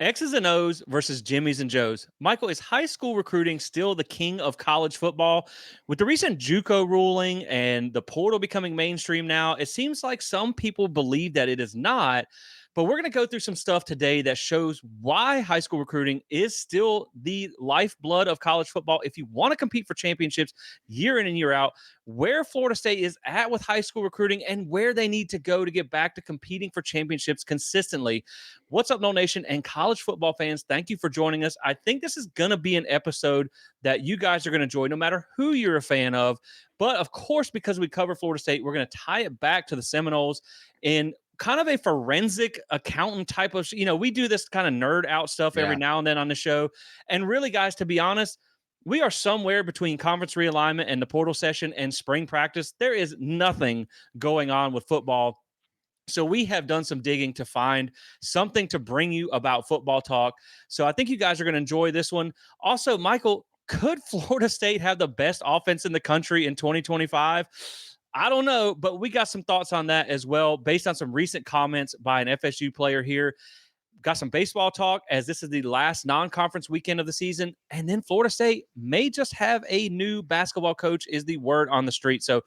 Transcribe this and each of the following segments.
X's and O's versus Jimmy's and Joe's. Michael, is high school recruiting still the king of college football? With the recent JUCO ruling and the portal becoming mainstream now, it seems like some people believe that it is not. But we're going to go through some stuff today that shows why high school recruiting is still the lifeblood of college football. If you want to compete for championships year in and year out, where Florida State is at with high school recruiting and where they need to go to get back to competing for championships consistently. What's up, No Nation and college football fans? Thank you for joining us. I think this is going to be an episode that you guys are going to enjoy no matter who you're a fan of. But of course, because we cover Florida State, we're going to tie it back to the Seminoles in kind of a forensic accountant type of, we do this kind of nerd out stuff every Yeah. now and then on the show. And really, guys, to be honest, we are somewhere between conference realignment and the portal session and spring practice. There is nothing going on with football, so we have done some digging to find something to bring you about football talk. So I think you guys are going to enjoy this one. Also, Michael, could Florida State have the best offense in the country in 2025? I don't know, but we got some thoughts on that as well, based on some recent comments by an FSU player here. Got some baseball talk as this is the last non-conference weekend of the season. And then Florida State may just have a new basketball coach is the word on the street. So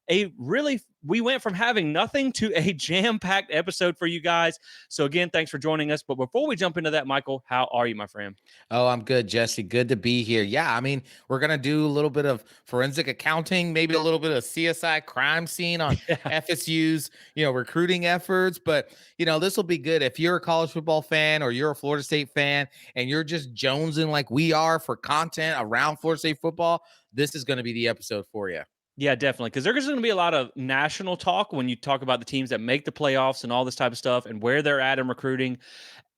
we went from having nothing to a jam-packed episode for you guys. So again, thanks for joining us. But before we jump into that, Michael, how are you, my friend? Oh, I'm good, Jesse. Good to be here. Yeah, I mean, we're gonna do a little bit of forensic accounting, maybe a little bit of CSI crime scene on Yeah. FSU's, recruiting efforts. But this will be good if you're a college football fan or you're a Florida State fan and you're just jonesing like we are for content around Florida State football. This is going to be the episode for you. Yeah, definitely. Because there's going to be a lot of national talk when you talk about the teams that make the playoffs and all this type of stuff and where they're at in recruiting.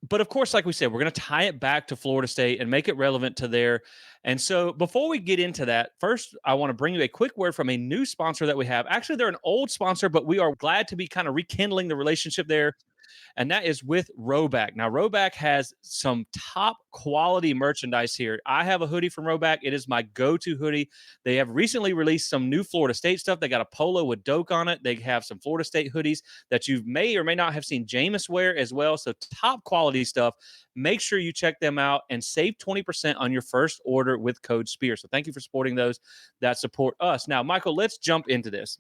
But of course, like we said, we're going to tie it back to Florida State and make it relevant to there. And so before we get into that, first, I want to bring you a quick word from a new sponsor that we have. Actually, they're an old sponsor, but we are glad to be kind of rekindling the relationship there, and that is with Roback. Now, Roback has some top quality merchandise here. I have a hoodie from Roback. It is my go-to hoodie. They have recently released some new Florida State stuff. They got a polo with Doak on it. They have some Florida State hoodies that you may or may not have seen Jameis wear as well. So top quality stuff. Make sure you check them out and save 20% on your first order with code SPEAR. So thank you for supporting those that support us. Now, Michael, let's jump into this.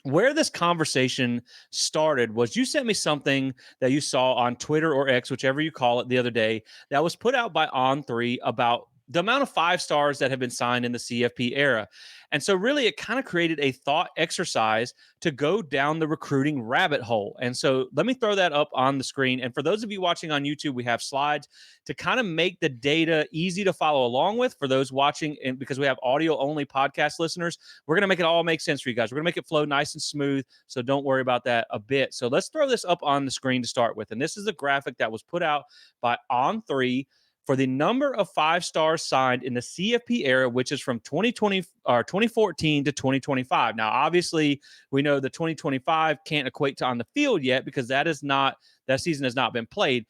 Where this conversation started was you sent me something that you saw on Twitter or X, whichever you call it, the other day that was put out by On3 about the amount of 5 stars that have been signed in the CFP era. And so, really, it kind of created a thought exercise to go down the recruiting rabbit hole. And so, let me throw that up on the screen. And for those of you watching on YouTube, we have slides to kind of make the data easy to follow along with for those watching. And because we have audio only podcast listeners, we're going to make it all make sense for you guys. We're going to make it flow nice and smooth. So don't worry about that a bit. So let's throw this up on the screen to start with. And this is a graphic that was put out by On3 for the number of 5 stars signed in the CFP era, which is from 2020 or 2014 to 2025. Now, obviously, we know the 2025 can't equate to on the field yet because that season has not been played.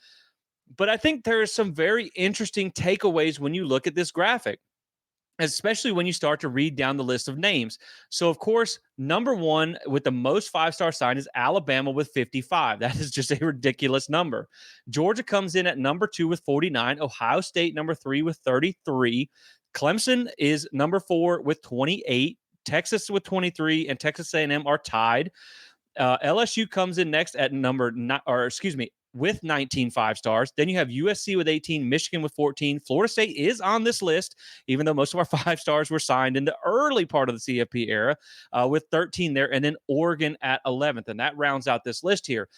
But I think there are some very interesting takeaways when you look at this graphic, especially when you start to read down the list of names. So, of course, number one with the most 5 star sign is Alabama with 55. That is just a ridiculous number. Georgia comes in at number two with 49. Ohio State, number three with 33. Clemson is number four with 28. Texas with 23, and Texas A&M are tied. LSU comes in next at with 19 5 stars. Then you have USC with 18, Michigan with 14. Florida State is on this list, even though most of our 5 stars were signed in the early part of the CFP era with 13 there. And then Oregon at 11th. And that rounds out this list here.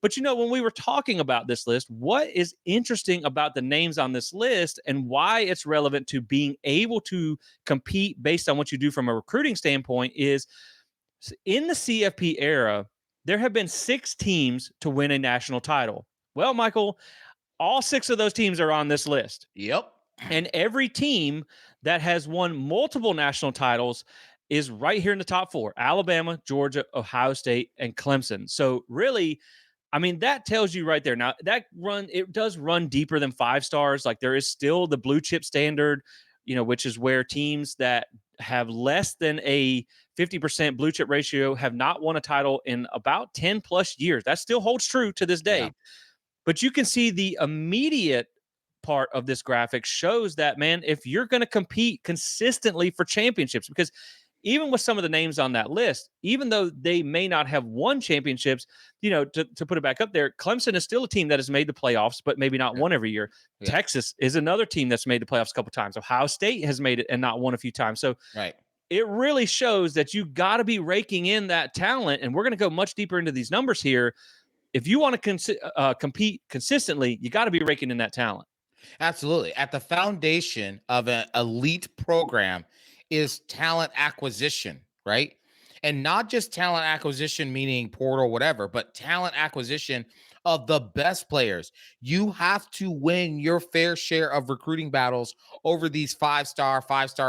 But when we were talking about this list, what is interesting about the names on this list and why it's relevant to being able to compete based on what you do from a recruiting standpoint is in the CFP era, there have been 6 teams to win a national title. Well, Michael, all 6 of those teams are on this list. Yep. And every team that has won multiple national titles is right here in the top 4: Alabama, Georgia, Ohio State, and Clemson. So really, I mean, that tells you right there. Now, it does run deeper than 5 stars. Like there is still the blue chip standard, which is where teams that have less than a 50% blue chip ratio have not won a title in about 10 plus years. That still holds true to this Yeah. day. But you can see the immediate part of this graphic shows that, man, if you're going to compete consistently for championships, because even with some of the names on that list, even though they may not have won championships, to put it back up there, Clemson is still a team that has made the playoffs, but maybe not Yeah. one every year. Yeah. Texas is another team that's made the playoffs a couple times. Ohio State has made it and not won a few times. So Right. it really shows that you got to be raking in that talent. And we're going to go much deeper into these numbers here. If you want to compete consistently, you got to be raking in that talent. Absolutely. At the foundation of an elite program is talent acquisition, right? And not just talent acquisition, meaning portal, whatever, but talent acquisition of the best players. You have to win your fair share of recruiting battles over these five star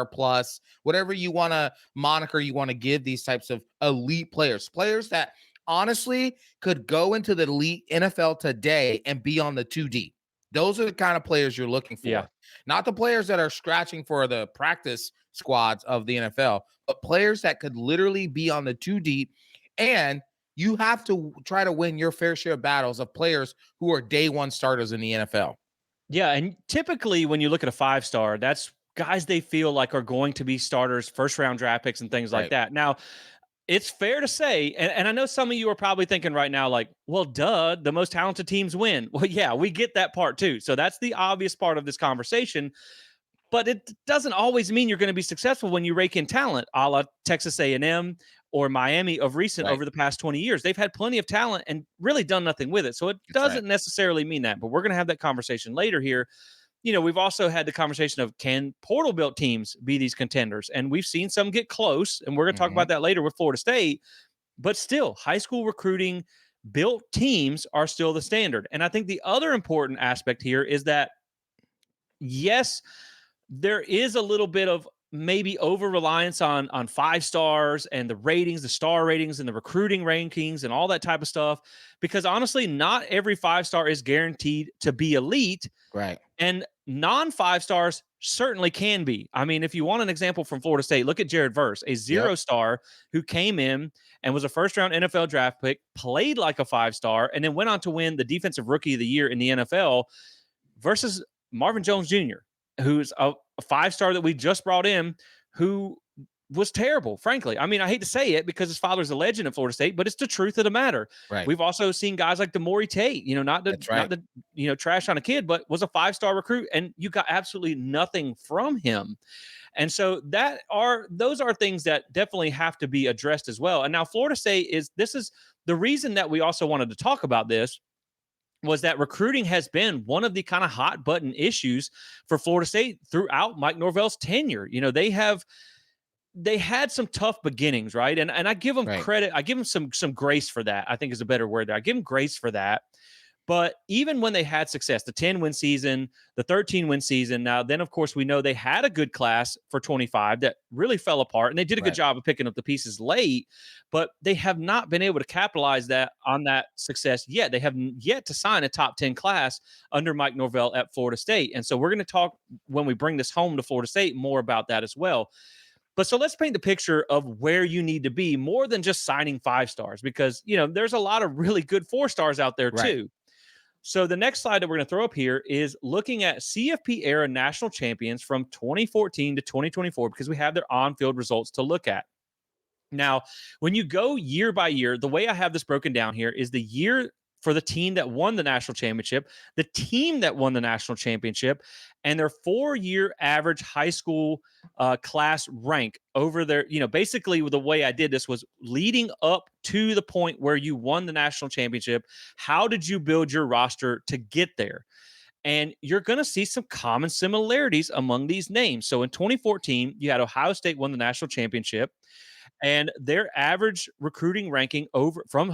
plus, whatever you want to moniker you want to give these types of elite players that honestly could go into the elite NFL today and be on the 2D. Those are the kind of players you're looking Yeah. for. Not the players that are scratching for the practice squads of the NFL, but players that could literally be on the 2 deep. And you have to try to win your fair share of battles of players who are day one starters in the NFL. Yeah. And typically, when you look at a 5-star, that's guys they feel like are going to be starters, first round draft picks, and things like Right. that. Now, it's fair to say, and I know some of you are probably thinking right now, like, well, duh, the most talented teams win. Well, yeah, we get that part too. So that's the obvious part of this conversation. But it doesn't always mean you're going to be successful when you rake in talent, a la Texas A&M or Miami of recent Right. over the past 20 years. They've had plenty of talent and really done nothing with it. So it That's right. doesn't necessarily mean that. But we're going to have that conversation later here. We've also had the conversation of, can portal built teams be these contenders? And we've seen some get close, and we're going to talk Mhm. about that later with Florida State. But still, high school recruiting built teams are still the standard. And I think the other important aspect here is that, yes, there is a little bit of maybe over reliance on 5 stars and the ratings, the star ratings and the recruiting rankings and all that type of stuff, because honestly, not every 5-star is guaranteed to be elite, Right. and non-5 stars certainly can be. I mean, if you want an example from Florida State, look at Jared Verse, a Yep. 0-star who came in and was a first-round NFL draft pick, played like a 5-star, and then went on to win the Defensive Rookie of the Year in the NFL, versus Marvin Jones Jr., who's a 5-star that we just brought in, who was terrible, frankly. I mean, I hate to say it because his father's a legend at Florida State, but it's the truth of the matter. Right. We've also seen guys like DeMaury Tate, not the That's not right. the trash on a kid, but was a 5-star recruit, and you got absolutely nothing from him. And so those are things that definitely have to be addressed as well. And now Florida State is the reason that we also wanted to talk about this, was that recruiting has been one of the kind of hot button issues for Florida State throughout Mike Norvell's tenure. They had some tough beginnings, right? And I give them Right. credit. I give them some grace for that. I think is a better word there. I give them grace for that. But even when they had success, the 10-win season, the 13-win season, now then, of course, we know they had a good class for 25 that really fell apart, and they did a good Right. job of picking up the pieces late, but they have not been able to capitalize on that success yet. They have yet to sign a top 10 class under Mike Norvell at Florida State. And so we're going to talk, when we bring this home to Florida State, more about that as well. But so let's paint the picture of where you need to be more than just signing 5-stars, because, there's a lot of really good 4-stars out there Right. too. So the next slide that we're going to throw up here is looking at CFP era national champions from 2014 to 2024, because we have their on-field results to look at. Now, when you go year by year, the way I have this broken down here is the year for the team that won the national championship, the team that won the national championship, and their 4-year average high school class rank over their, basically the way I did this was leading up to the point where you won the national championship. How did you build your roster to get there? And you're going to see some common similarities among these names. So in 2014, you had Ohio State won the national championship, and their average recruiting ranking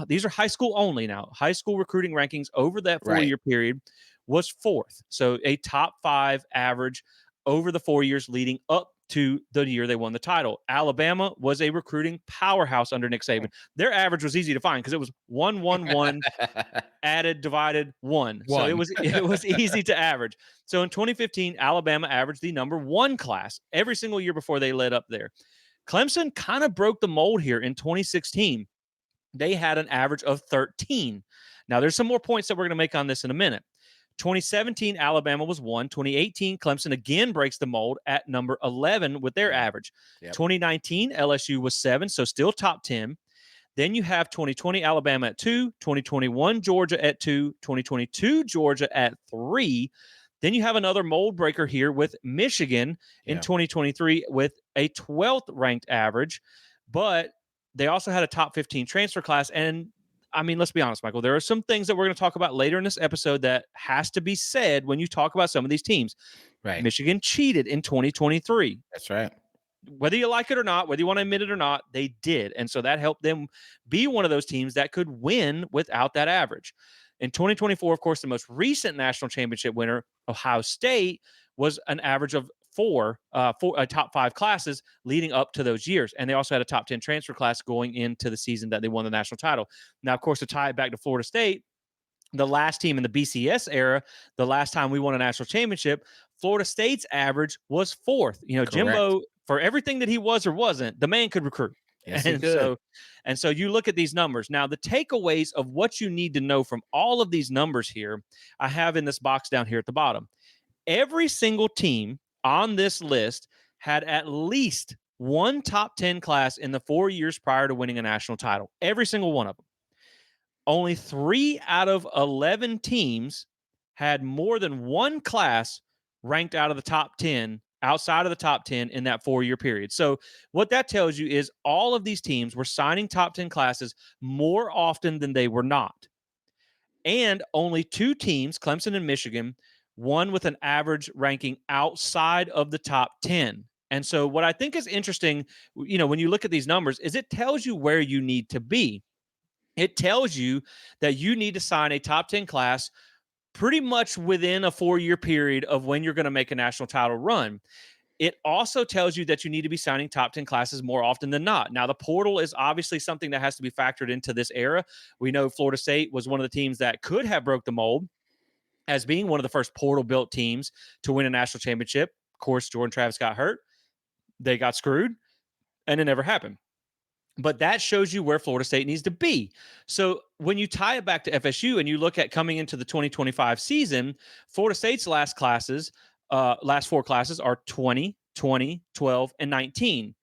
these are high school only now, high school recruiting rankings over that 4-year Right. period was 4th. So a top 5 average over the 4 years leading up to the year they won the title. Alabama was a recruiting powerhouse under Nick Saban. Their average was easy to find because it was 1-1-1 added, divided, 1. So it One. was easy to average. So in 2015, Alabama averaged the number 1 class every single year before they led up there. Clemson kind of broke the mold here in 2016. They had an average of 13. Now, there's some more points that we're going to make on this in a minute. 2017, Alabama was 1. 2018, Clemson again breaks the mold at number 11 with their average. Yep. 2019, LSU was 7, so still top 10. Then you have 2020, Alabama at 2, 2021, Georgia at 2, 2022, Georgia at 3. Then you have another mold breaker here with Michigan in 2023 with a 12th ranked average, but they also had a top 15 transfer class. And I mean, let's be honest, Michael, there are some things that we're going to talk about later in this episode that has to be said when you talk about some of these teams. Right. Michigan cheated in 2023. That's right. Whether you like it or not, whether you want to admit it or not, they did. And so that helped them be one of those teams that could win without that average. In 2024, of course, the most recent national championship winner, Ohio State, was an average of four top 5 classes leading up to those years. And they also had a top 10 transfer class going into the season that they won the national title. Now, of course, to tie it back to Florida State, the last team in the BCS era, the last time we won a national championship, Florida State's average was 4th. You know, Correct. Jimbo, for everything that he was or wasn't, the man could recruit. Yes, and so you look at these numbers. Now, the takeaways of what you need to know from all of these numbers here, I have in this box down here at the bottom. Every single team on this list had at least one top 10 class in the 4 years prior to winning a national title. Every single one of them. Only 3 out of 11 teams had more than one class ranked out of the top 10, outside of the top 10 in that 4-year period. So what that tells you is all of these teams were signing top 10 classes more often than they were not. And only 2 teams, Clemson and Michigan, won with an average ranking outside of the top 10. And so what I think is interesting, you know, when you look at these numbers, is it tells you where you need to be. It tells you that you need to sign a top 10 class pretty much within a 4-year period of when you're going to make a national title run. It also tells you that you need to be signing top 10 classes more often than not. Now, the portal is obviously something that has to be factored into this era. We know Florida State was one of the teams that could have broke the mold as being one of the first portal-built teams to win a national championship. Of course, Jordan Travis got hurt. They got screwed, and it never happened. But that shows you where Florida State needs to be. So when you tie it back to FSU and you look at coming into the 2025 season, Florida State's last 4 classes are 20, 20, 12, and 19.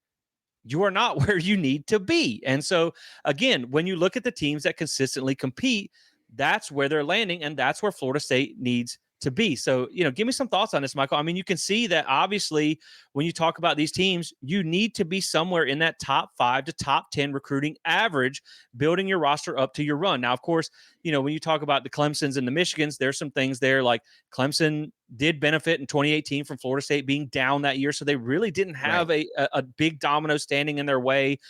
You are not where you need to be. And so, again, when you look at the teams that consistently compete, that's where they're landing, and that's where Florida State needs to be. So, you know, give me some thoughts on this, Michael. I mean, you can see that obviously when you talk about these teams, you need to be somewhere in that top 5 to top 10 recruiting average, building your roster up to your run. Now, of course, you know, when you talk about the Clemsons and the Michigans, there's some things there like Clemson did benefit in 2018 from Florida State being down that year. So they really didn't have a big domino standing in their way.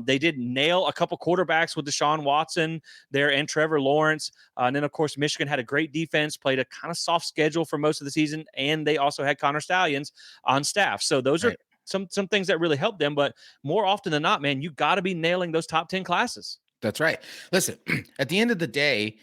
They did nail a couple quarterbacks with Deshaun Watson there and Trevor Lawrence. And then, of course, Michigan had a great defense, played a kind of soft schedule for most of the season, and they also had Connor Stallions on staff. So those are some things that really helped them. But more often than not, man, you got to be nailing those top 10 classes. That's right. Listen, at the end of the day,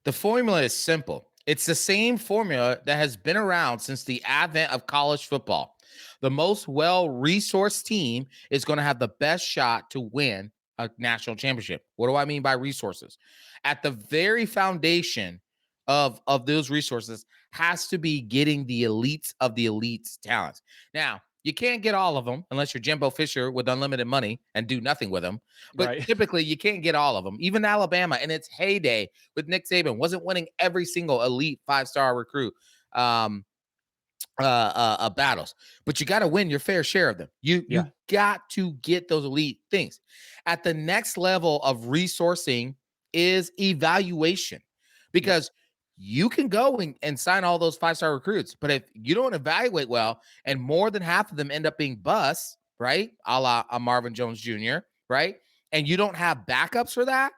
the formula is simple. It's the same formula that has been around since the advent of college football. The most well-resourced team is going to have the best shot to win a national championship. What do I mean by resources? At the very foundation of those resources has to be getting the elites of the elites talents. Now, you can't get all of them unless you're Jimbo Fisher with unlimited money and do nothing with them. But typically, you can't get all of them. Even Alabama in its heyday with Nick Saban wasn't winning every single elite 5-star recruit battles. But you got to win your fair share of them. You got to get those elite things. At the next level of resourcing is evaluation, because you can go and sign all those 5-star recruits, but if you don't evaluate well, and more than half of them end up being busts, right, a la Marvin Jones Jr., right, and you don't have backups for that,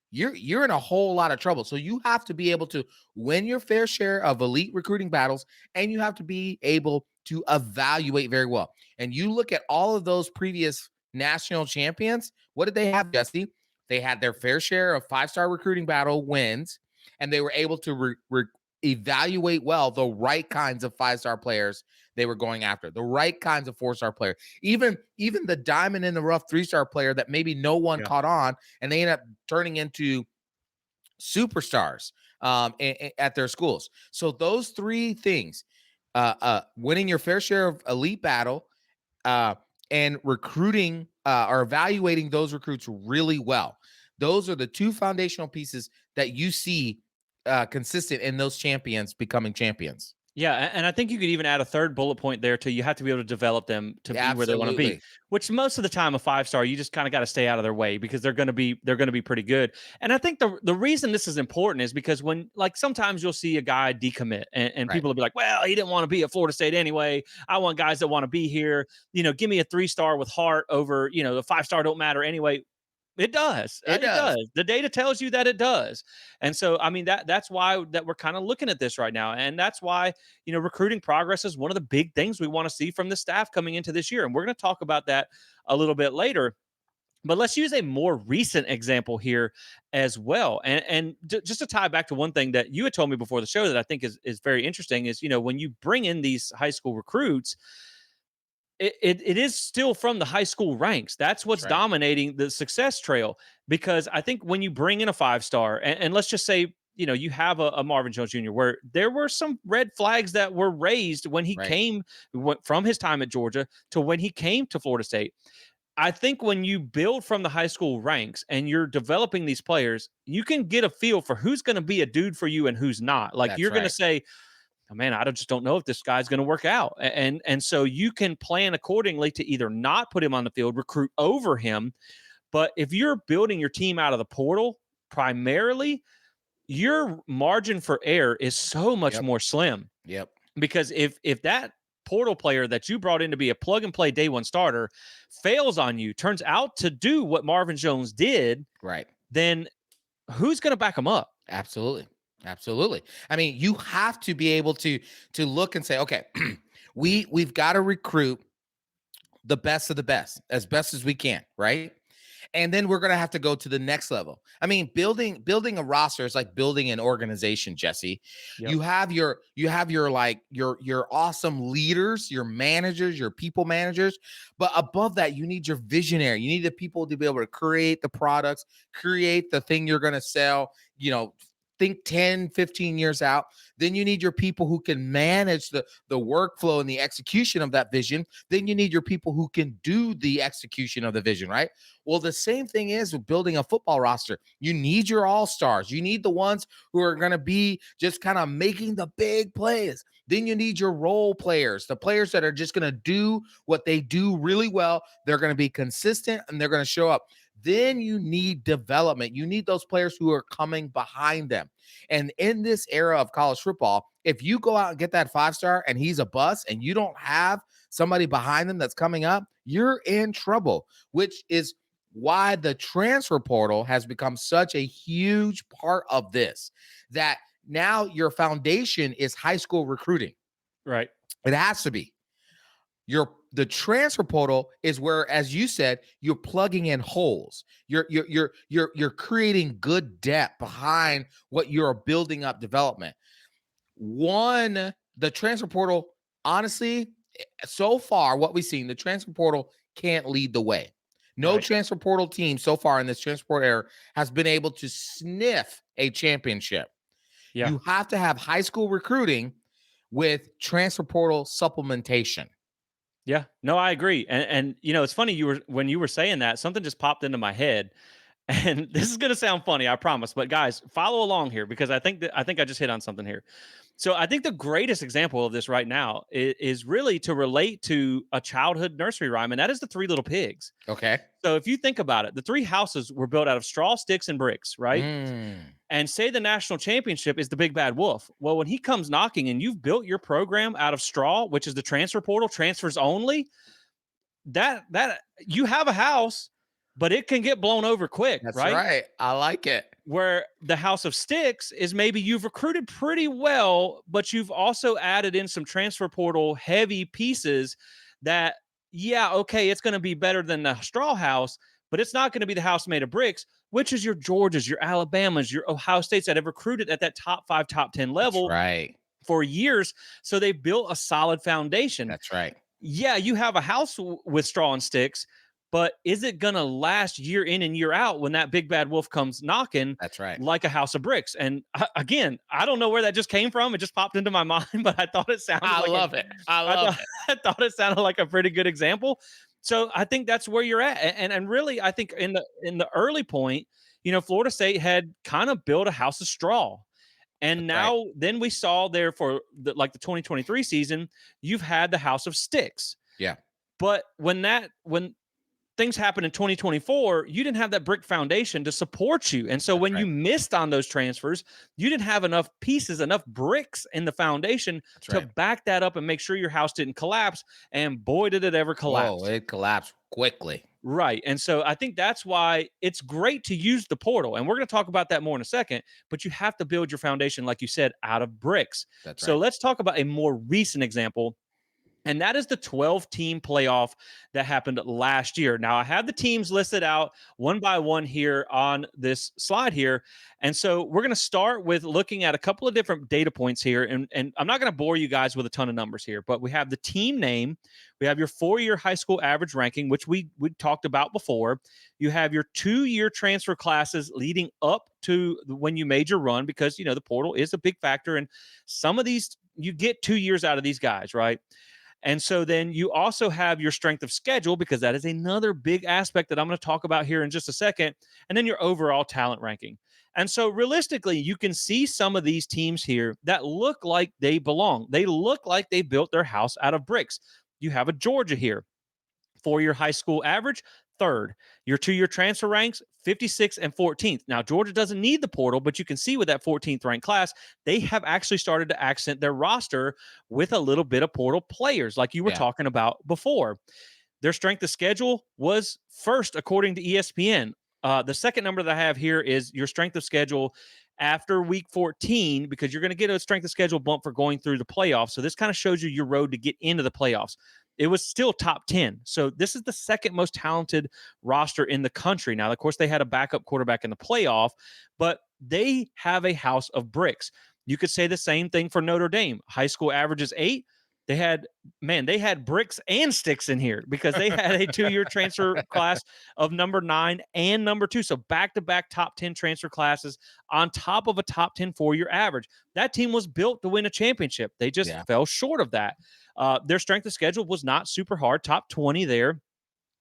you're in a whole lot of trouble. So you have to be able to win your fair share of elite recruiting battles, and you have to be able to evaluate very well. And you look at all of those previous national champions, what did they have, Jesse? They had their fair share of 5-star recruiting battle wins, and they were able to evaluate well the right kinds of 5-star players they were going after, the right kinds of 4-star player, even the diamond in the rough 3-star player that maybe no one caught on, and they end up turning into superstars at their schools. So those three things, winning your fair share of elite battle, uh, and recruiting or evaluating those recruits really well. Those are the two foundational pieces that you see consistent in those champions becoming champions. Yeah, and I think you could even add a third bullet point there too. You have to be able to develop them to be where they want to be. Absolutely. Which most of the time, a 5-star, you just kind of got to stay out of their way because they're going to be pretty good. And I think the reason this is important is because when like sometimes you'll see a guy decommit and Right. people will be like, well, he didn't want to be at Florida State anyway. I want guys that want to be here. Give me a 3-star with heart over the 5-star don't matter anyway. It does. It It does. does. The data tells you that it does. And so, I mean, that's why that we're kind of looking at this right now. And that's why, recruiting progress is one of the big things we want to see from the staff coming into this year. And we're going to talk about that a little bit later. But let's use a more recent example here as well. And just to tie back to one thing that you had told me before the show that I think is very interesting is, when you bring in these high school recruits, it is still from the high school ranks. That's That's what's right. dominating the success trail. Because I think when you bring in a 5-star, and let's just say, you have a Marvin Jones Jr., where there were some red flags that were raised when he Right. came from his time at Georgia to when he came to Florida State. I think when you build from the high school ranks and you're developing these players, you can get a feel for who's going to be a dude for you and who's not. Like That's you're going to right. say, oh, man, just don't know if this guy's going to work out. And so you can plan accordingly to either not put him on the field, recruit over him. But if you're building your team out of the portal primarily, your margin for error is so much Yep. more slim. Yep. Because if that portal player that you brought in to be a plug and play day one starter fails on you, turns out to do what Marvin Jones did, Right. then who's going to back him up? Absolutely. Absolutely. I mean, you have to be able to look and say, okay, we've got to recruit the best of the best as we can, right? And then we're going to have to go to the next level. I mean, building a roster is like building an organization, Jesse. Yep. You have your like your awesome leaders, your managers, your people managers, but above that you need your visionary. You need the people to be able to create the products, create the thing you're going to sell, think 10, 15 years out. Then you need your people who can manage the workflow and the execution of that vision. Then you need your people who can do the execution of the vision, right? Well, the same thing is with building a football roster. You need your all-stars. You need the ones who are going to be just kind of making the big plays. Then you need your role players, the players that are just going to do what they do really well. They're going to be consistent and they're going to show up. Then you need development. You need those players who are coming behind them. And in this era of college football, if you go out and get that 5-star and he's a bust and you don't have somebody behind them that's coming up, you're in trouble, which is why the transfer portal has become such a huge part of this. That now your foundation is high school recruiting. Right. It has to be. The transfer portal is where, as you said, you're plugging in holes. You're creating good depth behind what you're building up development. The transfer portal, honestly, so far, what we've seen, the transfer portal can't lead the way. No Right. transfer portal team so far in this transfer portal era has been able to sniff a championship. Yeah. You have to have high school recruiting with transfer portal supplementation. Yeah, no, I agree. And it's funny when you were saying that, something just popped into my head. And this is going to sound funny, I promise, but guys, follow along here because I think I just hit on something here. So I think the greatest example of this right now is really to relate to a childhood nursery rhyme, and that is the Three Little Pigs. Okay. So if you think about it, the three houses were built out of straw, sticks, and bricks, right? Mm, And say the national championship is the big bad wolf. Well, when he comes knocking and you've built your program out of straw, which is the transfer portal, transfers only, that you have a house, but it can get blown over quick, that's right? right. I like it. Where the house of sticks is maybe you've recruited pretty well, but you've also added in some transfer portal heavy pieces that, yeah, okay, it's going to be better than the straw house, but it's not going to be the house made of bricks, which is your Georgias, your Alabamas, your Ohio States that have recruited at that top 5, top 10 That's level right. for years. So they built a solid foundation. That's right. Yeah, you have a house with straw and sticks, but is it going to last year in and year out when that big bad wolf comes knocking That's right. like a house of bricks? And again, I don't know where that just came from. It just popped into my mind, but I thought it sounded I like love it. I I love thought it. I thought it sounded like a pretty good example. So I think that's where you're at. And really I think in the early point, Florida State had kind of built a house of straw. And That's right. now then we saw there for the 2023 season, you've had the house of sticks. Yeah. But when things happened in 2024, you didn't have that brick foundation to support you. And so That's when you right. missed on those transfers, you didn't have enough pieces, enough bricks in the foundation That's to right. back that up and make sure your house didn't collapse. And boy, did it ever Whoa, collapse. it collapsed quickly. Right. And so I think that's why it's great to use the portal. And we're going to talk about that more in a second, but you have to build your foundation, like you said, out of bricks. That's So right. let's talk about a more recent example, and that is the 12-team playoff that happened last year. Now, I have the teams listed out one by one here on this slide here. And so we're going to start with looking at a couple of different data points here. And I'm not going to bore you guys with a ton of numbers here, but we have the team name. We have your 4-year high school average ranking, which we talked about before. You have your 2-year transfer classes leading up to when you made your run, because, the portal is a big factor. And some of these, you get 2 years out of these guys, right? And so then you also have your strength of schedule, because that is another big aspect that I'm going to talk about here in just a second. And then your overall talent ranking. And so realistically, you can see some of these teams here that look like they belong. They look like they built their house out of bricks. You have a Georgia here. 4-year high school average, third. Your 2-year transfer ranks, 56th and 14th. Now, Georgia doesn't need the portal, but you can see with that 14th ranked class, they have actually started to accent their roster with a little bit of portal players, like you were Yeah. talking about before. Their strength of schedule was first, according to ESPN. The second number that I have here is your strength of schedule after week 14, because you're going to get a strength of schedule bump for going through the playoffs. So this kind of shows you your road to get into the playoffs. It was still top 10. So this is the second most talented roster in the country. Now, of course, they had a backup quarterback in the playoff, but they have a house of bricks. You could say the same thing for Notre Dame. High school averages 8. They had bricks and sticks in here, because they had a 2-year transfer class of number 9 and number 2. So back-to-back top 10 transfer classes on top of a top 10 4-year average. That team was built to win a championship. They just Yeah. fell short of that. Their strength of schedule was not super hard, top 20 there,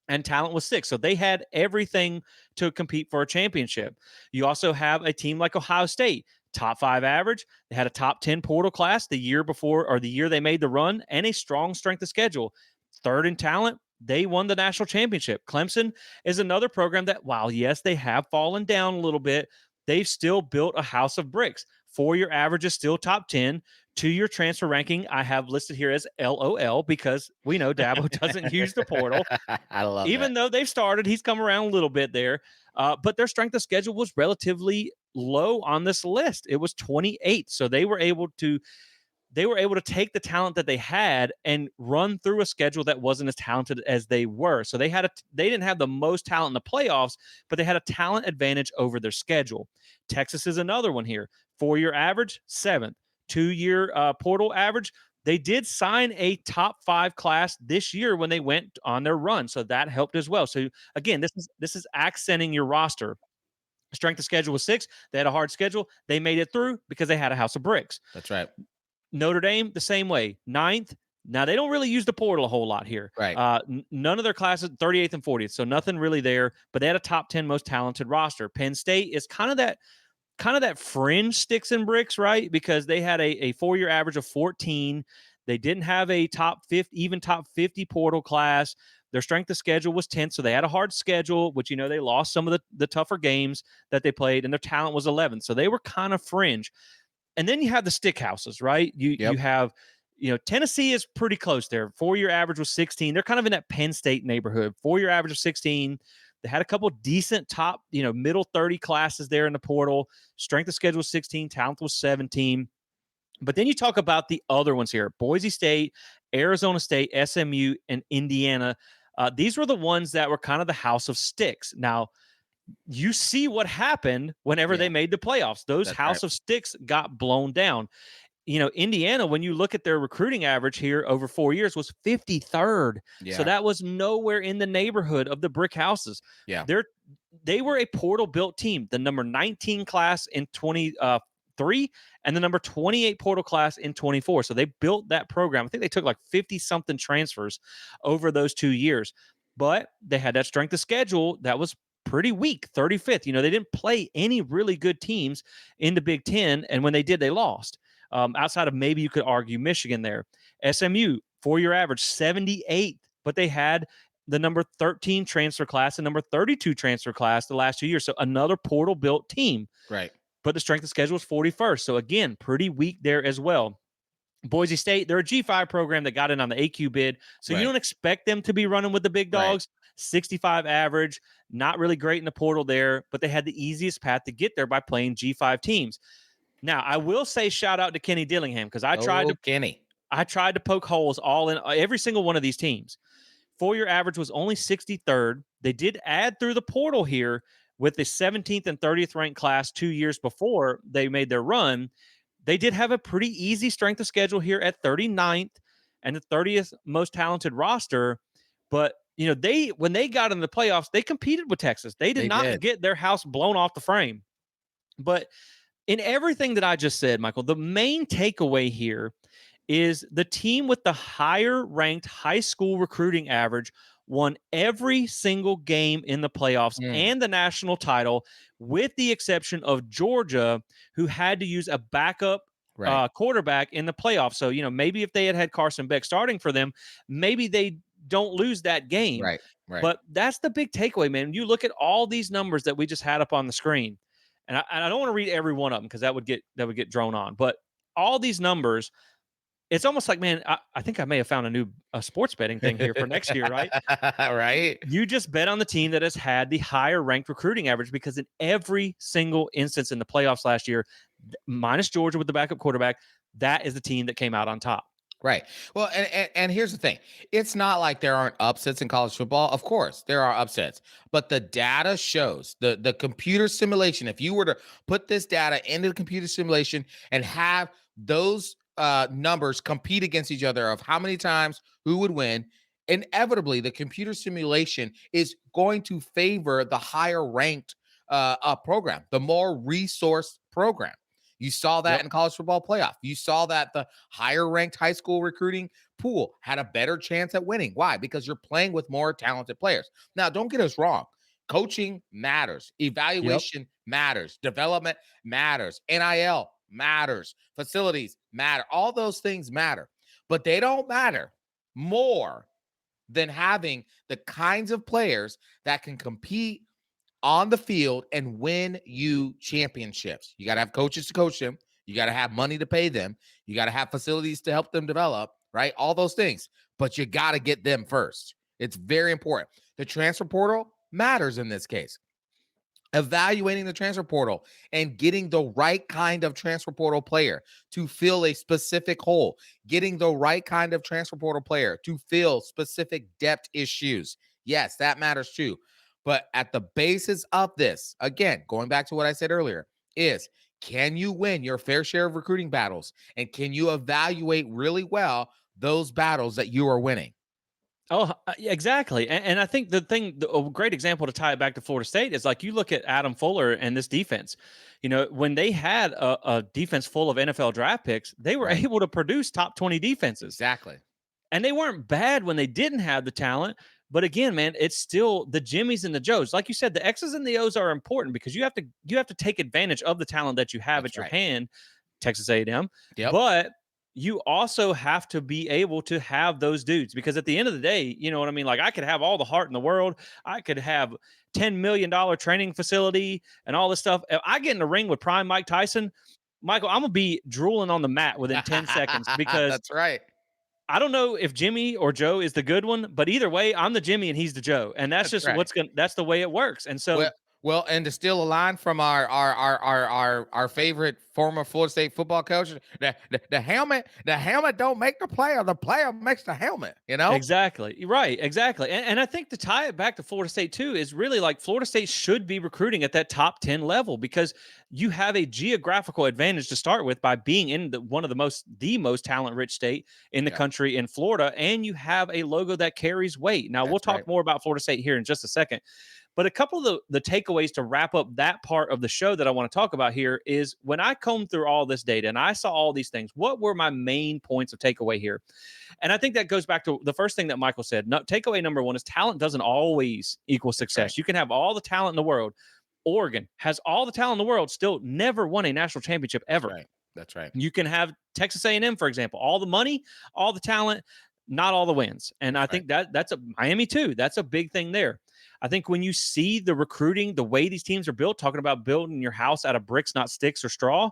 and talent was 6. So they had everything to compete for a championship. You also have a team like Ohio State, top 5 average. They had a top 10 portal class the year before, or the year they made the run, and a strong strength of schedule. Third in talent, they won the national championship. Clemson is another program that, while yes, they have fallen down a little bit, they've still built a house of bricks. 4-year average is still top 10. 2-year transfer ranking I have listed here as LOL, because we know Dabo doesn't use the portal. I love it. Even though they've started, he's come around a little bit there. But their strength of schedule was relatively low on this list. It was 28. So they were able to take the talent that they had and run through a schedule that wasn't as talented as they were. So they didn't have the most talent in the playoffs, but they had a talent advantage over their schedule. Texas is another one here. 4-year average, 7th. 2-year portal average. They did sign a top 5 class this year when they went on their run, so that helped as well. So again, this is accenting your roster. Strength of schedule was 6. They had a hard schedule. They made it through because they had a house of bricks. That's right. Notre Dame, the same way, 9th. Now, they don't really use the portal a whole lot here. Right. None of their classes, 38th and 40th, so nothing really there, but they had a top 10 most talented roster. Penn State is kind of that fringe sticks and bricks, right? Because they had a 4-year average of 14. They didn't have a even top 50 portal class. Their strength of schedule was 10th, so they had a hard schedule, which they lost some of the tougher games that they played, and their talent was 11th. So they were kind of fringe. And then you have the stick houses, right? You Yep. have, Tennessee is pretty close there. 4-year average was 16. They're kind of in that Penn State neighborhood. 4-year average of 16. They had a couple decent top, middle 30 classes there in the portal. Strength of schedule was 16. Talent was 17. But then you talk about the other ones here: Boise State, Arizona State, SMU, and Indiana. These were the ones that were kind of the house of sticks. Now, you see what happened whenever Yeah. they made the playoffs. Those That's right. house of sticks got blown down. Indiana, when you look at their recruiting average here over 4 years, was 53rd. So Yeah. that was nowhere in the neighborhood of the brick houses. Yeah. They were a portal built team, the number 19 class in 23 and the number 28 portal class in 24. So they built that program. I think they took like 50 something transfers over those 2 years, but they had that strength of schedule that was pretty weak, 35th. They didn't play any really good teams in the Big Ten. And when they did, they lost. Outside of maybe you could argue Michigan there. SMU, 4 year average, 78th, but they had the number 13 transfer class and number 32 transfer class the last 2 years. So another portal built team, Right. but the strength of schedule is 41st. So again, pretty weak there as well. Boise State, they're a G5 program that got in on the AQ bid. So you Right. don't expect them to be running with the big Right. dogs. 65 average, not really great in the portal there, but they had the easiest path to get there by playing G5 teams. Now, I will say shout out to Kenny Dillingham because Oh, Kenny. I tried to poke holes all in every single one of these teams. 4 year average was only 63rd. They did add through the portal here with the 17th and 30th ranked class 2 years before they made their run. They did have a pretty easy strength of schedule here at 39th and the 30th most talented roster. But they when they got in the playoffs, they competed with Texas. They did They not did. get their house blown off the frame. But in everything that I just said, Michael, the main takeaway here is the team with the higher ranked high school recruiting average won every single game in the playoffs Mm. and the national title, with the exception of Georgia, who had to use a backup Right. quarterback in the playoffs. So, maybe if they had Carson Beck starting for them, maybe they don't lose that game. Right. Right. But that's the big takeaway, man. You look at all these numbers that we just had up on the screen, and I don't want to read every one of them because that would get drone on. But all these numbers, it's almost like, man, I think I may have found a sports betting thing here for next year, right? Right. You just bet on the team that has had the higher ranked recruiting average because in every single instance in the playoffs last year, minus Georgia with the backup quarterback, that is the team that came out on top. Right. Well, and here's the thing. It's not like there aren't upsets in college football. Of course, there are upsets, but the data shows the computer simulation. If you were to put this data into the computer simulation and have those numbers compete against each other of how many times who would win, inevitably the computer simulation is going to favor the higher ranked program, the more resourced program. You saw that Yep. in college football playoff. You saw that the higher ranked high school recruiting pool had a better chance at winning. Why? Because you're playing with more talented players. Now, don't get us wrong. Coaching matters. Yep. Evaluation matters. Development matters. NIL matters. Facilities matter. All those things matter, but they don't matter more than having the kinds of players that can compete on the field and win you championships. You got to have coaches to coach them. You got to have money to pay them. You got to have facilities to help them develop, right? All those things. But you got to get them first. It's very important. The transfer portal matters in this case. Evaluating the transfer portal and getting the right kind of transfer portal player to fill a specific hole, getting the right kind of transfer portal player to fill specific depth issues. Yes, that matters too. But at the basis of this, again, going back to what I said earlier, is can you win your fair share of recruiting battles? And can you evaluate really well those battles that you are winning? Oh, yeah, exactly. And I think a great example to tie it back to Florida State is like you look at Adam Fuller and this defense. When they had a defense full of NFL draft picks, they were Right. able to produce top 20 defenses. Exactly. And they weren't bad when they didn't have the talent. But again, man, it's still the Jimmies and the Joes. Like you said, the X's and the O's are important because you have to take advantage of the talent that you have That's at your right. hand, Texas A&M. Yep. But you also have to be able to have those dudes because at the end of the day, you know what I mean? Like I could have all the heart in the world. I could have $10 million training facility and all this stuff. If I get in the ring with prime Mike Tyson, Michael, I'm going to be drooling on the mat within 10 seconds because That's right. I don't know if Jimmy or Joe is the good one, but either way, I'm the Jimmy and he's the Joe. And that's That's just right. that's the way it works. And so Well, Well, and to steal a line from our favorite former Florida State football coach, the helmet don't make the player makes the helmet, you know? Exactly. Right. Exactly. And I think to tie it back to Florida State too is really like Florida State should be recruiting at that top 10 level because you have a geographical advantage to start with by being in one of the most talent rich state in the Yeah, country in Florida, and you have a logo that carries weight. Now we'll that's right. talk more about Florida State here in just a second. But a couple of the takeaways to wrap up that part of the show that I want to talk about here is when I combed through all this data and I saw all these things, what were my main points of takeaway here? And I think that goes back to the first thing that Michael said. No, takeaway number one is talent doesn't always equal That's right. success. You can have all the talent in the world. Oregon has all the talent in the world, still never won a national championship That's ever. right. That's right. You can have Texas A&M, for example, all the money, all the talent, not all the wins. And I That's right. think that's a Miami too. That's a big thing there. I think when you see the recruiting, the way these teams are built, talking about building your house out of bricks, not sticks or straw,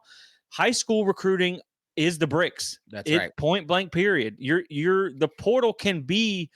high school recruiting is the bricks. That's It right. point blank period. You're the portal can be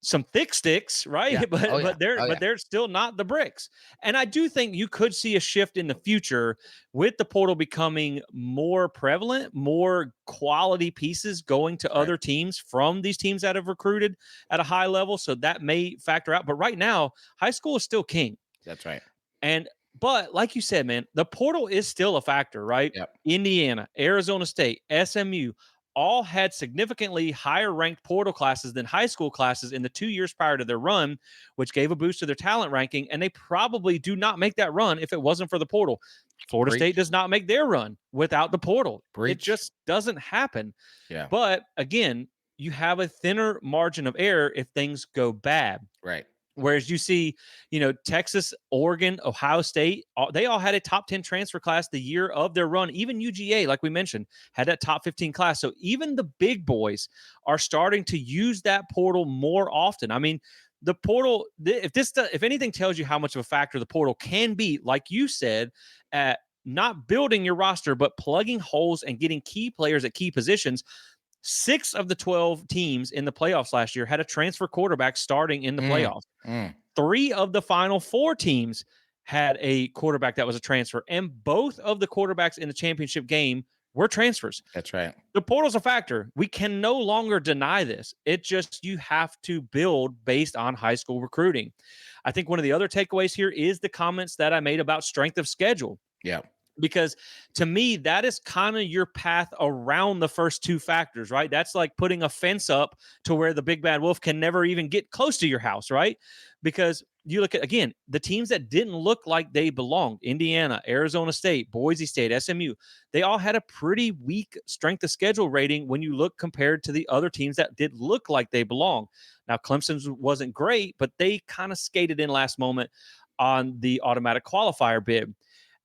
some thick sticks, Yeah. right? Oh But yeah. but they're Oh but yeah. they're still not the bricks. And I do think you could see a shift in the future with the portal becoming more prevalent, more quality pieces going to That's right. other teams from these teams that have recruited at a high level. So that may factor out. But right now, high school is still king. That's right. And but like you said, man, the portal is still a factor, right? Yep. Indiana, Arizona State, SMU all had significantly higher ranked portal classes than high school classes in the 2 years prior to their run, which gave a boost to their talent ranking. And they probably do not make that run if it wasn't for the portal. Florida State Preach. does not make their run without the portal. It Preach. just doesn't happen. Yeah. But again, you have a thinner margin of error if things go bad. Right. Whereas you see, Texas, Oregon, Ohio State, they all had a top 10 transfer class the year of their run. Even UGA, like we mentioned, had that top 15 class. So even the big boys are starting to use that portal more often. I mean, the portal, if anything tells you how much of a factor the portal can be, like you said, at not building your roster, but plugging holes and getting key players at key positions. 6 of the 12 teams in the playoffs last year had a transfer quarterback starting in the Mm, playoffs. mm. 3 of the final 4 teams had a quarterback that was a transfer, and both of the quarterbacks in the championship game were transfers. That's right. The portal's a factor. We can no longer deny this. It just, you have to build based on high school recruiting. I think one of the other takeaways here is the comments that I made about strength of schedule, Yeah. because to me that is kind of your path around the first two factors, right? That's like putting a fence up to where the big bad wolf can never even get close to your house, right? Because you look at, again, the teams that didn't look like they belonged: Indiana, Arizona State, Boise State, SMU, they all had a pretty weak strength of schedule rating when you look compared to the other teams that did look like they belonged. Now Clemson's wasn't great, but they kind of skated in last moment on the automatic qualifier bid.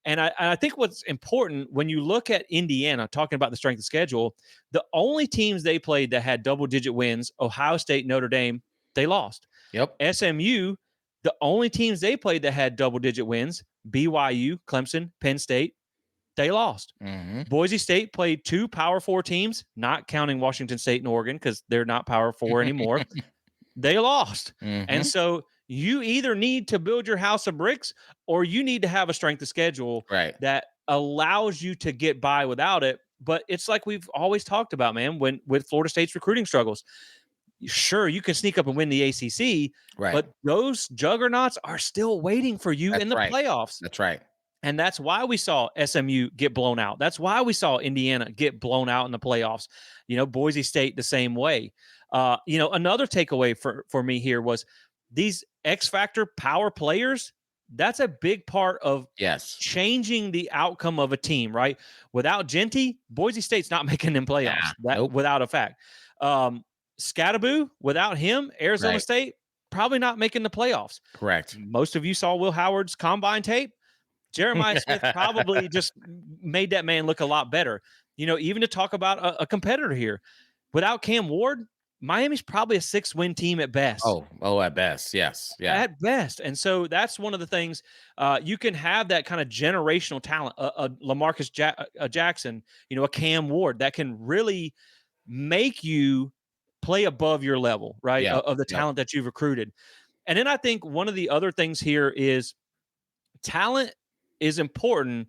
And I think what's important when you look at Indiana, talking about the strength of schedule, the only teams they played that had double digit wins, Ohio State, Notre Dame, they lost. Yep. SMU, the only teams they played that had double digit wins, BYU, Clemson, Penn State, they lost. Mm-hmm. Boise State played 2 Power 4 teams, not counting Washington State and Oregon because they're not Power 4 anymore. They lost. Mm-hmm. And so you either need to build your house of bricks or you need to have a strength of schedule Right. that allows you to get by without it. But it's like we've always talked about, man, when with Florida State's recruiting struggles. Sure, you can sneak up and win the ACC, Right. but those juggernauts are still waiting for you in That's the right. playoffs. That's right. And that's why we saw SMU get blown out. That's why we saw Indiana get blown out in the playoffs. Boise State the same way. Another takeaway for me here was these X factor power players. That's a big part of Yes. changing the outcome of a team, right? Without Genty, Boise State's not making them playoffs. Nope. Without a fact. Scatterboo, without him, Arizona Right. State probably not making the playoffs. Correct. Most of you saw Will Howard's combine tape. Jeremiah Smith probably just made that man look a lot better. Even to talk about a competitor here, without Cam Ward, Miami's probably a 6-win team at best. Oh, at best. Yes. Yeah. At best. And so that's one of the things, you can have that kind of generational talent, a LaMarcus Jackson, a Cam Ward that can really make you play above your level, right? Yeah. Of the Yep. talent that you've recruited. And then I think one of the other things here is talent is important,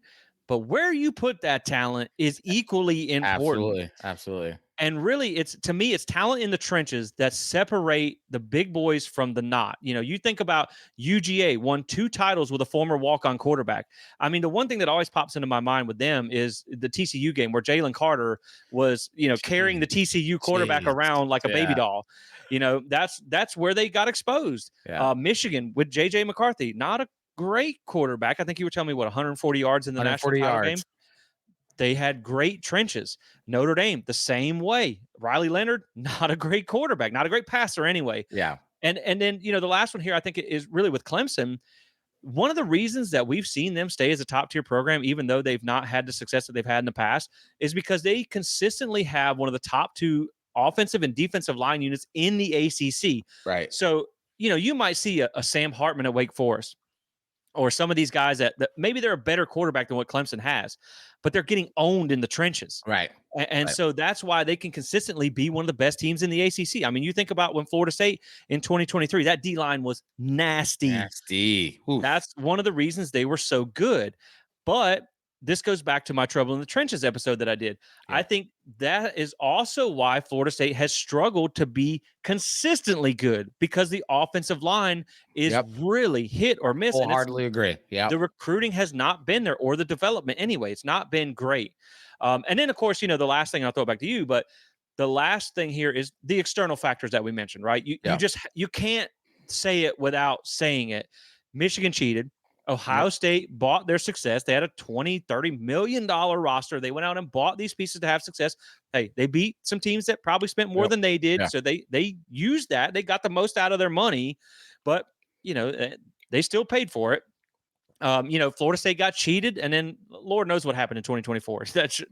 but where you put that talent is equally important. Absolutely. Absolutely. And really, it's to me, it's talent in the trenches that separate the big boys from the not. You know, you think about UGA won 2 titles with a former walk-on quarterback. I mean, the one thing that always pops into my mind with them is the TCU game where Jalen Carter was, carrying the Jeez. TCU quarterback Jeez. around like a baby Yeah. doll. That's where they got exposed. Yeah. Michigan with JJ McCarthy, not a great quarterback. I think you were telling me what 140 yards in the national 140 title game. yards. They had great trenches. Notre Dame, the same way. Riley Leonard, not a great quarterback, not a great passer anyway. Yeah. And then, the last one here, I think is really with Clemson. One of the reasons that we've seen them stay as a top tier program, even though they've not had the success that they've had in the past, is because they consistently have one of the top 2 offensive and defensive line units in the ACC. Right. So, you might see a Sam Hartman at Wake Forest, or some of these guys that maybe they're a better quarterback than what Clemson has, but they're getting owned in the trenches. Right. And Right. so that's why they can consistently be one of the best teams in the ACC. I mean, you think about when Florida State in 2023, that D line was nasty. Nasty. Oof. That's one of the reasons they were so good. But this goes back to my Trouble in the Trenches episode that I did. Yeah. I think that is also why Florida State has struggled to be consistently good, because the offensive line is Yep. really hit or miss. And it's Wholeheartedly agree. Yeah. the recruiting has not been there, or the development anyway. It's not been great. And then, of course, the last thing I'll throw it back to you, but the last thing here is the external factors that we mentioned, right? Yeah. You can't say it without saying it. Michigan cheated. Ohio Yep. State bought their success. They had a $20-30 million roster. They went out and bought these pieces to have success. Hey, they beat some teams that probably spent more Yep. than they did. Yeah. So they used that. They got the most out of their money, but they still paid for it. Florida State got cheated, and then Lord knows what happened in 2024. That's,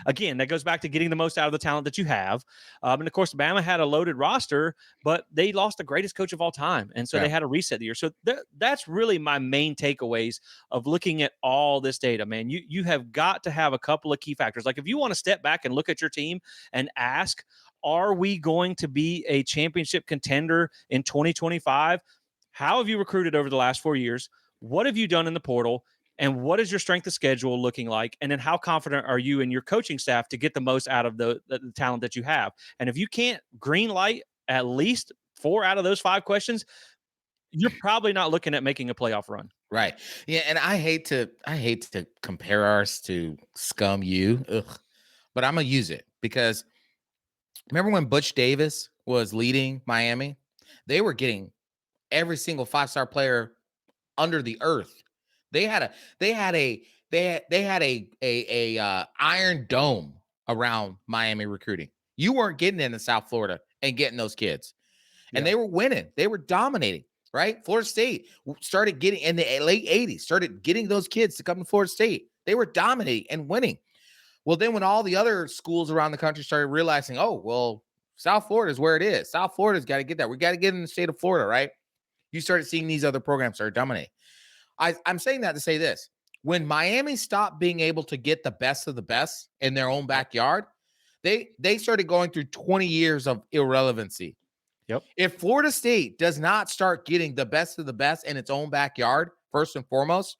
again, that goes back to getting the most out of the talent that you have. And of course, Bama had a loaded roster, but they lost the greatest coach of all time. And so Yeah. they had a reset the year. So that's really my main takeaways of looking at all this data, man. You have got to have a couple of key factors. Like if you want to step back and look at your team and ask, are we going to be a championship contender in 2025? How have you recruited over the last 4 years? What have you done in the portal? And what is your strength of schedule looking like? And then how confident are you in your coaching staff to get the most out of the talent that you have? And if you can't green light at least 4 out of those 5 questions, you're probably not looking at making a playoff run. Right. Yeah. And I hate to compare ours to Scum U. Ugh. But I'm gonna use it because remember when Butch Davis was leading Miami? They were getting every single 5-star player under the earth. They had a iron dome around Miami recruiting. You weren't getting into South Florida and getting those kids. And Yeah. they were winning. They were dominating, right? Florida State started getting in the late 80s, started getting those kids to come to Florida State. They were dominating and winning. Well, then when all the other schools around the country started realizing, oh, well, South Florida is where it is. South Florida's got to get that. We got to get in the state of Florida, right? You started seeing these other programs start dominating. I'm saying that to say this. When Miami stopped being able to get the best of the best in their own backyard, they started going through 20 years of irrelevancy. Yep. If Florida State does not start getting the best of the best in its own backyard, first and foremost,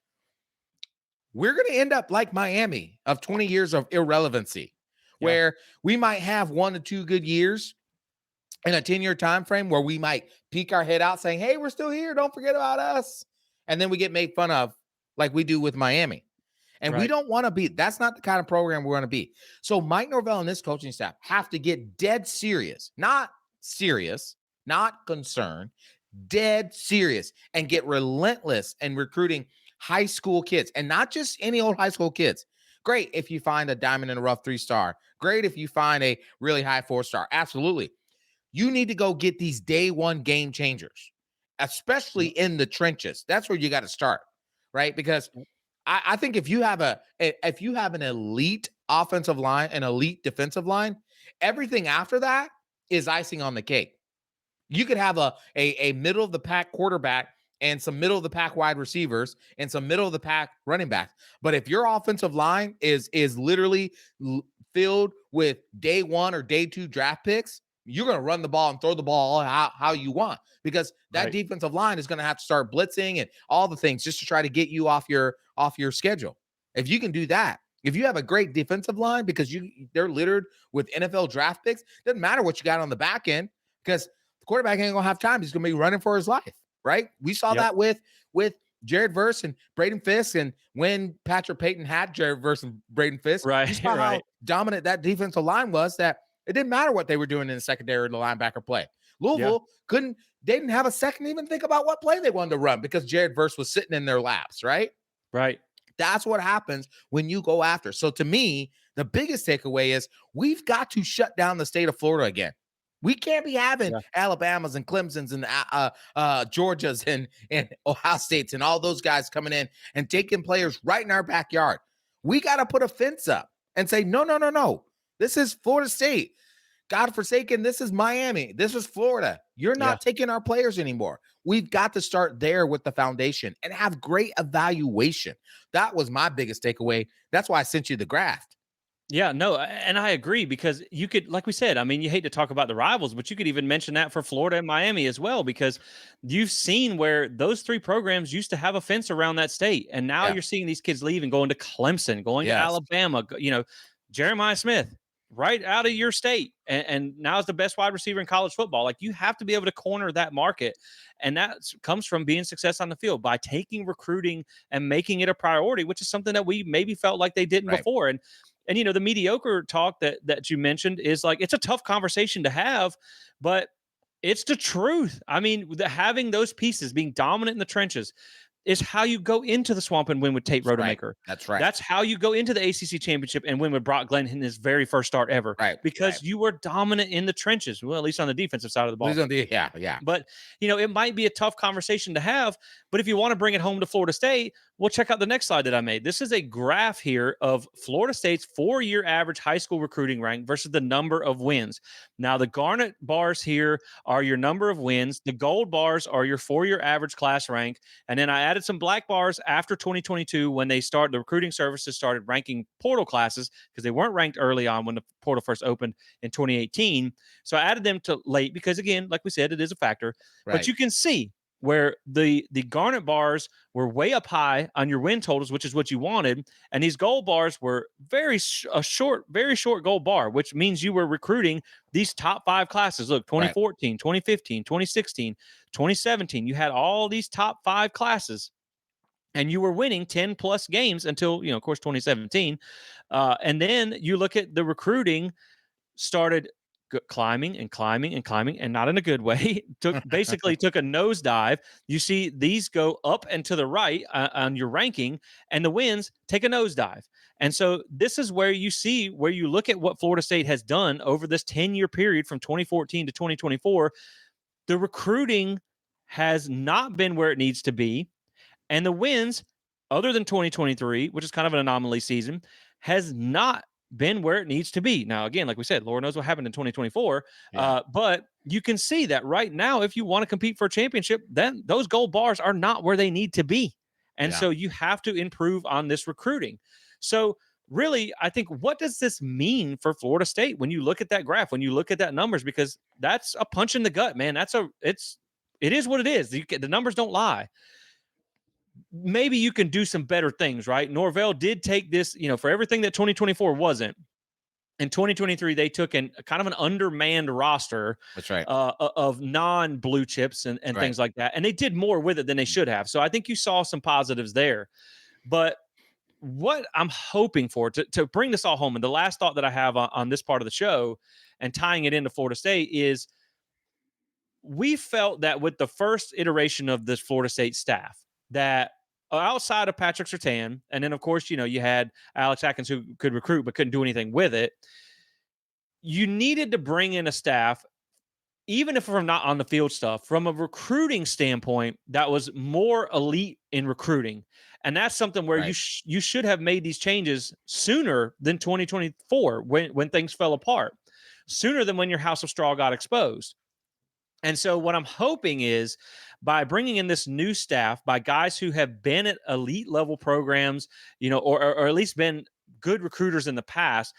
we're going to end up like Miami of 20 years of irrelevancy, where we might have 1 to 2 good years in a 10-year time frame where we might peek our head out saying, hey, we're still here. Don't forget about us. And then we get made fun of like we do with Miami. And we Right. don't want to be. That's not the kind of program we're going to be. So Mike Norvell and this coaching staff have to get dead serious, not concerned, dead serious, and get relentless in recruiting high school kids, and not just any old high school kids. Great if you find a diamond in a rough 3-star. Great if you find a really high 4-star. Absolutely. You need to go get these day one game changers, especially in the trenches. That's where you got to start, right? Because I think if you have an elite offensive line, an elite defensive line, everything after that is icing on the cake. You could have a middle of the pack quarterback and some middle of the pack wide receivers and some middle of the pack running backs. But if your offensive line is literally filled with day 1 or day 2 draft picks, you're going to run the ball and throw the ball how you want, because that Right. defensive line is going to have to start blitzing and all the things just to try to get you off your schedule. If you can do that, if you have a great defensive line, because they're littered with NFL draft picks, doesn't matter what you got on the back end, because the quarterback ain't gonna have time. He's gonna be running for his life, right? We saw Yep. that with Jared Verse and Braden Fisk, and when Patrick Payton had Jared Verse and Braden Fisk, you Right. saw how Right. dominant that defensive line was. That it didn't matter what they were doing in the secondary or the linebacker play. Yeah. Louisville couldn't. They didn't have a second to even think about what play they wanted to run because Jared Verse was sitting in their laps, right? Right. That's what happens when you go after. So to me, the biggest takeaway is we've got to shut down the state of Florida again. We can't be having Yeah. Alabamas and Clemsons and Georgias and Ohio States and all those guys coming in and taking players right in our backyard. We got to put a fence up and say, no, no, no, no. This is Florida State. God forsaken, this is Miami. This is Florida. You're Yeah. not taking our players anymore. We've got to start there with the foundation and have great evaluation. That was my biggest takeaway. That's why I sent you the graph. Yeah, no, and I agree because you could, like we said, I mean, you hate to talk about the rivals, but you could even mention that for Florida and Miami as well, because you've seen where those three programs used to have a fence around that state, and now Yeah. you're seeing these kids leave and going to Clemson, going to Yes. Alabama, Jeremiah Smith, right out of your state, and now is the best wide receiver in college football. Like, you have to be able to corner that market, and that comes from being success on the field by taking recruiting and making it a priority, which is something that we maybe felt like they didn't Right. before. And the mediocre talk that you mentioned is like, it's a tough conversation to have, but it's the truth. I mean, having those pieces, being dominant in the trenches, is how you go into the swamp and win with Tate That's right. Rodemaker. That's right. That's how you go into the ACC championship and win with Brock Glenn in his very first start ever, Right. because Right. you were dominant in the trenches. Well, at least on the defensive side of the ball. Yeah. Yeah. But, it might be a tough conversation to have. But if you want to bring it home to Florida State, well, check out the next slide that I made. This is a graph here of Florida State's 4-year average high school recruiting rank versus the number of wins. Now, the garnet bars here are your number of wins. The gold bars are your 4-year average class rank. And then I added some black bars after 2022 when the recruiting services started ranking portal classes, because they weren't ranked early on when the portal first opened in 2018. So I added them to late because, again, like we said, it is a factor. Right. But you can see where the garnet bars were way up high on your win totals, which is what you wanted, and these gold bars were very short gold bar, which means you were recruiting these top 5 classes. Look, 2014, right. 2015, 2016, 2017, you had all these top 5 classes, and you were winning 10 plus games until, of course, 2017. And then you look at the recruiting started climbing and climbing and climbing, and not in a good way. Basically took a nosedive. You see these go up and to the right on your ranking, and the wins take a nosedive. And so this is where you see, where you look at what Florida State has done over this 10-year period from 2014 to 2024. The recruiting has not been where it needs to be, and the wins, other than 2023, which is kind of an anomaly season, has not been where it needs to be. Now, again, like we said, Lord knows what happened in 2024. Yeah. But you can see that right now, if you want to compete for a championship, then those gold bars are not where they need to be. And Yeah. so you have to improve on this recruiting. So really, I think, what does this mean for Florida State when you look at that graph, when you look at that numbers? Because that's a punch in the gut, man. It is what it is. The numbers don't lie. Maybe you can do some better things, right? Norvell did take this, for everything that 2024 wasn't. In 2023, they took kind of an undermanned roster. That's right. Of non-blue chips and Right. things like that. And they did more with it than they should have. So I think you saw some positives there. But what I'm hoping for, to bring this all home, and the last thought that I have on this part of the show and tying it into Florida State, is we felt that with the first iteration of this Florida State staff, that outside of Patrick Surtain, and then, of course, you had Alex Atkins, who could recruit but couldn't do anything with it, you needed to bring in a staff, even if from not on the field stuff, from a recruiting standpoint, that was more elite in recruiting. And that's something where Right. you should have made these changes sooner than 2024, when things fell apart, sooner than when your House of Straw got exposed. And so what I'm hoping is, by bringing in this new staff, by guys who have been at elite level programs, or at least been good recruiters in the past,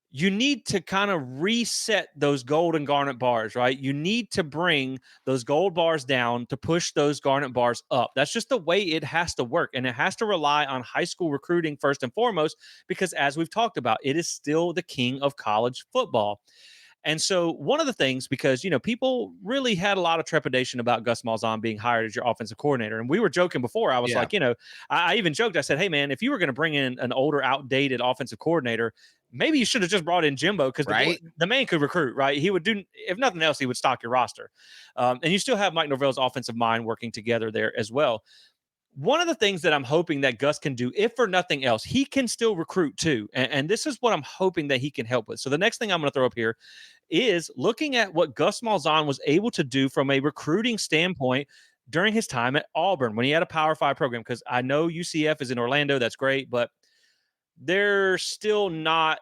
you need to kind of reset those gold and garnet bars, right? You need to bring those gold bars down to push those garnet bars up. That's just the way it has to work. And it has to rely on high school recruiting first and foremost, because as we've talked about, it is still the king of college football. And so one of the things, because people really had a lot of trepidation about Gus Malzahn being hired as your offensive coordinator, and we were joking before. I was Yeah. like, I even joked. I said, "Hey, man, if you were going to bring in an older, outdated offensive coordinator, maybe you should have just brought in Jimbo because Right. the man could recruit, right? He would do, if nothing else, he would stock your roster, and you still have Mike Norvell's offensive mind working together there as well." One of the things that I'm hoping that Gus can do, if for nothing else, he can still recruit too. And this is what I'm hoping that he can help with. So the next thing I'm going to throw up here is looking at what Gus Malzahn was able to do from a recruiting standpoint during his time at Auburn when he had a Power Five program. Because I know UCF is in Orlando, that's great, but they're still not.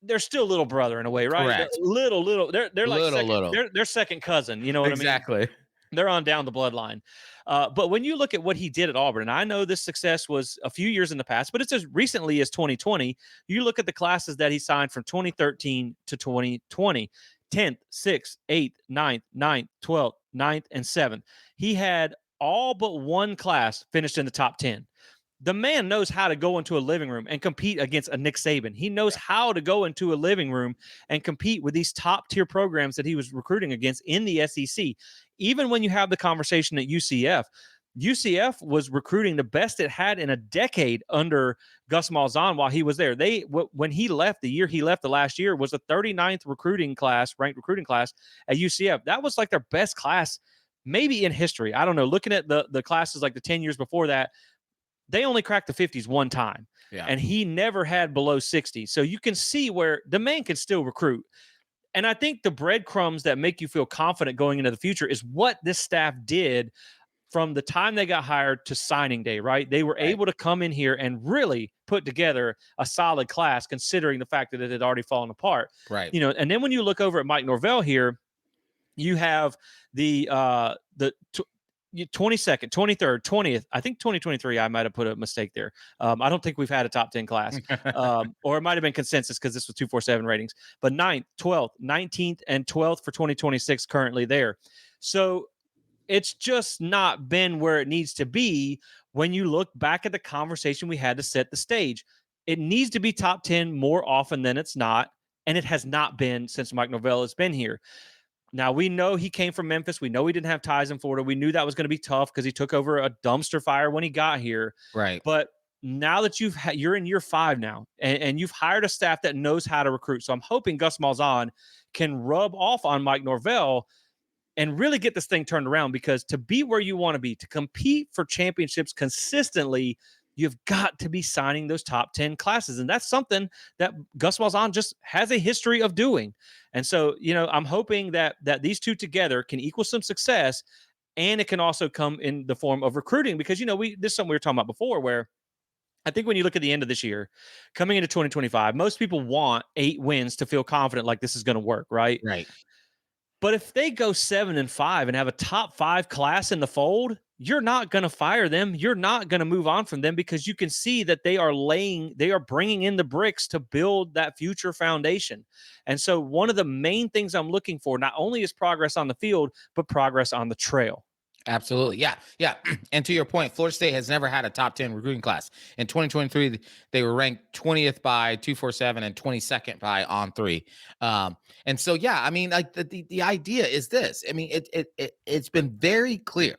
They're still little brother in a way, right? They're Correct. little. They're like Little, second. little. They're second cousin. You know what I mean? Exactly. They're on down the bloodline. But when you look at what he did at Auburn, and I know this success was a few years in the past, but it's as recently as 2020. You look at the classes that he signed from 2013 to 2020: 10th, 6th, 8th, 9th, 9th, 12th, 9th, and 7th. He had all but one class finished in the top 10. The man knows how to go into a living room and compete against a Nick Saban. He knows how to go into a living room and compete with these top tier programs that he was recruiting against in the SEC. Even when you have the conversation at UCF, UCF was recruiting the best it had in a decade under Gus Malzahn while he was there. When he left, the year he left, the last year, was the 39th ranked recruiting class at UCF. That was like their best class maybe in history. I don't know. Looking at the classes like the 10 years before that, they only cracked the 50s one time. Yeah. And he never had below 60. So you can see where the man can still recruit. And I think the breadcrumbs that make you feel confident going into the future is what this staff did from the time they got hired to signing day, right? They were Right. able to come in here and really put together a solid class, considering the fact that it had already fallen apart. Right. And then when you look over at Mike Norvell here, you have the 22nd, 23rd, 20th. I think 2023, I might have put a mistake there. I don't think we've had a top 10 class, or it might have been consensus because this was 247 ratings. But 9th, 12th, 19th, and 12th for 2026 currently there. So it's just not been where it needs to be when you look back at the conversation we had to set the stage. It needs to be top 10 more often than it's not. And it has not been since Mike Norvell has been here. Now, we know he came from Memphis. We know he didn't have ties in Florida. We knew that was going to be tough because he took over a dumpster fire when he got here. Right. But now that you're in year 5 now, and you've hired a staff that knows how to recruit. So I'm hoping Gus Malzahn can rub off on Mike Norvell and really get this thing turned around, because to be where you want to be, to compete for championships consistently, you've got to be signing those top 10 classes. And that's something that Gus Malzahn just has a history of doing. And so, I'm hoping that these two together can equal some success, and it can also come in the form of recruiting, because, this is something we were talking about before, where I think when you look at the end of this year, coming into 2025, most people want 8 wins to feel confident like this is going to work, right? Right. But if they go 7-5 and have a top 5 class in the fold, you're not going to fire them. You're not going to move on from them, because you can see that they are bringing in the bricks to build that future foundation. And so one of the main things I'm looking for not only is progress on the field, but progress on the trail. Absolutely. Yeah. Yeah. And to your point, Florida State has never had a top 10 recruiting class. In 2023, they were ranked 20th by 247 and 22nd by On3. And so, yeah, I mean, like the idea is this. I mean, it's been very clear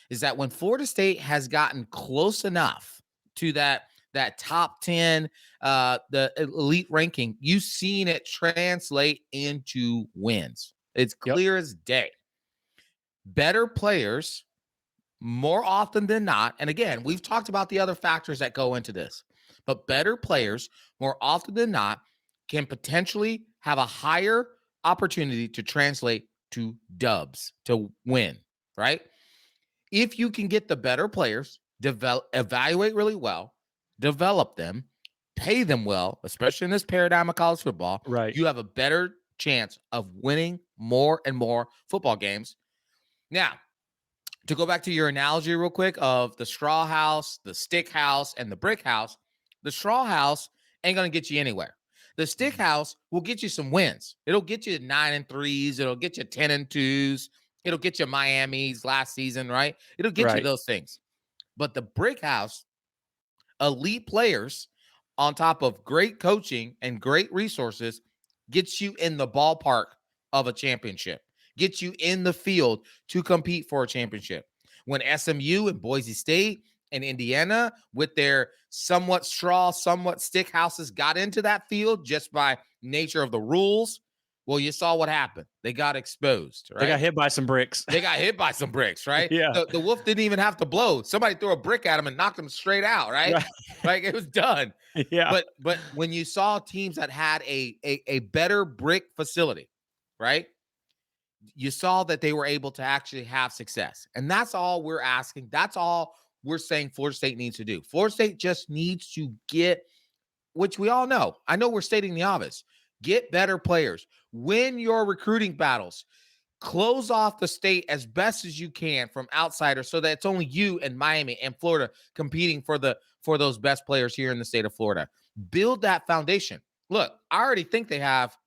is that when Florida State has gotten close enough to that top 10, the elite ranking, you've seen it translate into wins. It's clear as day. Better players more often than not, and again, we've talked about the other factors that go into this, but better players more often than not can potentially have a higher opportunity to translate to dubs, to win, right? If you can get the better players, evaluate really well, develop them, pay them well, especially in this paradigm of college football, Right. you have a better chance of winning more and more football games. Now, to go back to your analogy real quick of the straw house, the stick house, and the brick house, the straw house ain't going to get you anywhere. The stick house will get you some wins. It'll get you 9-3s. It'll get you 10-2s. It'll get you Miami's last season, right? It'll get you Right. those things. But the brick house, elite players on top of great coaching and great resources, gets you in the ballpark of a championship, gets you in the field to compete for a championship. When SMU and Boise State and Indiana, with their somewhat straw, somewhat stick houses, got into that field just by nature of the rules, well, you saw what happened. They got exposed, They got right? hit by some bricks. They got hit by some bricks, right? Yeah. The Wolf didn't even have to blow. Somebody threw a brick at him and knocked him straight out, right? Right. Like it was done. Yeah. But when you saw teams that had a better brick facility, right? You saw that they were able to actually have success. And that's all we're asking. That's all we're saying Florida State needs to do. Florida State just needs to get, which we all know. I know we're stating the obvious. Get better players. Win your recruiting battles. Close off the state as best as you can from outsiders so that it's only you and Miami and Florida competing for those best players here in the state of Florida. Build that foundation. Look, I already think they have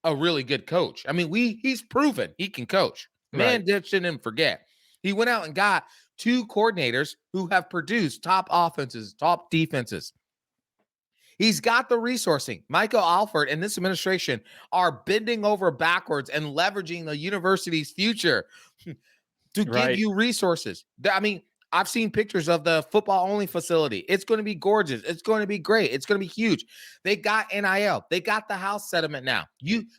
a really good coach. I mean, he's proven he can coach. Man, shouldn't forget. He went out and got 2 coordinators who have produced top offenses, top defenses. He's got the resourcing. Michael Alford and this administration are bending over backwards and leveraging the university's future to give you resources. I mean, I've seen pictures of the football-only facility. It's going to be gorgeous. It's going to be great. It's going to be huge. They got NIL. They got the house settlement now.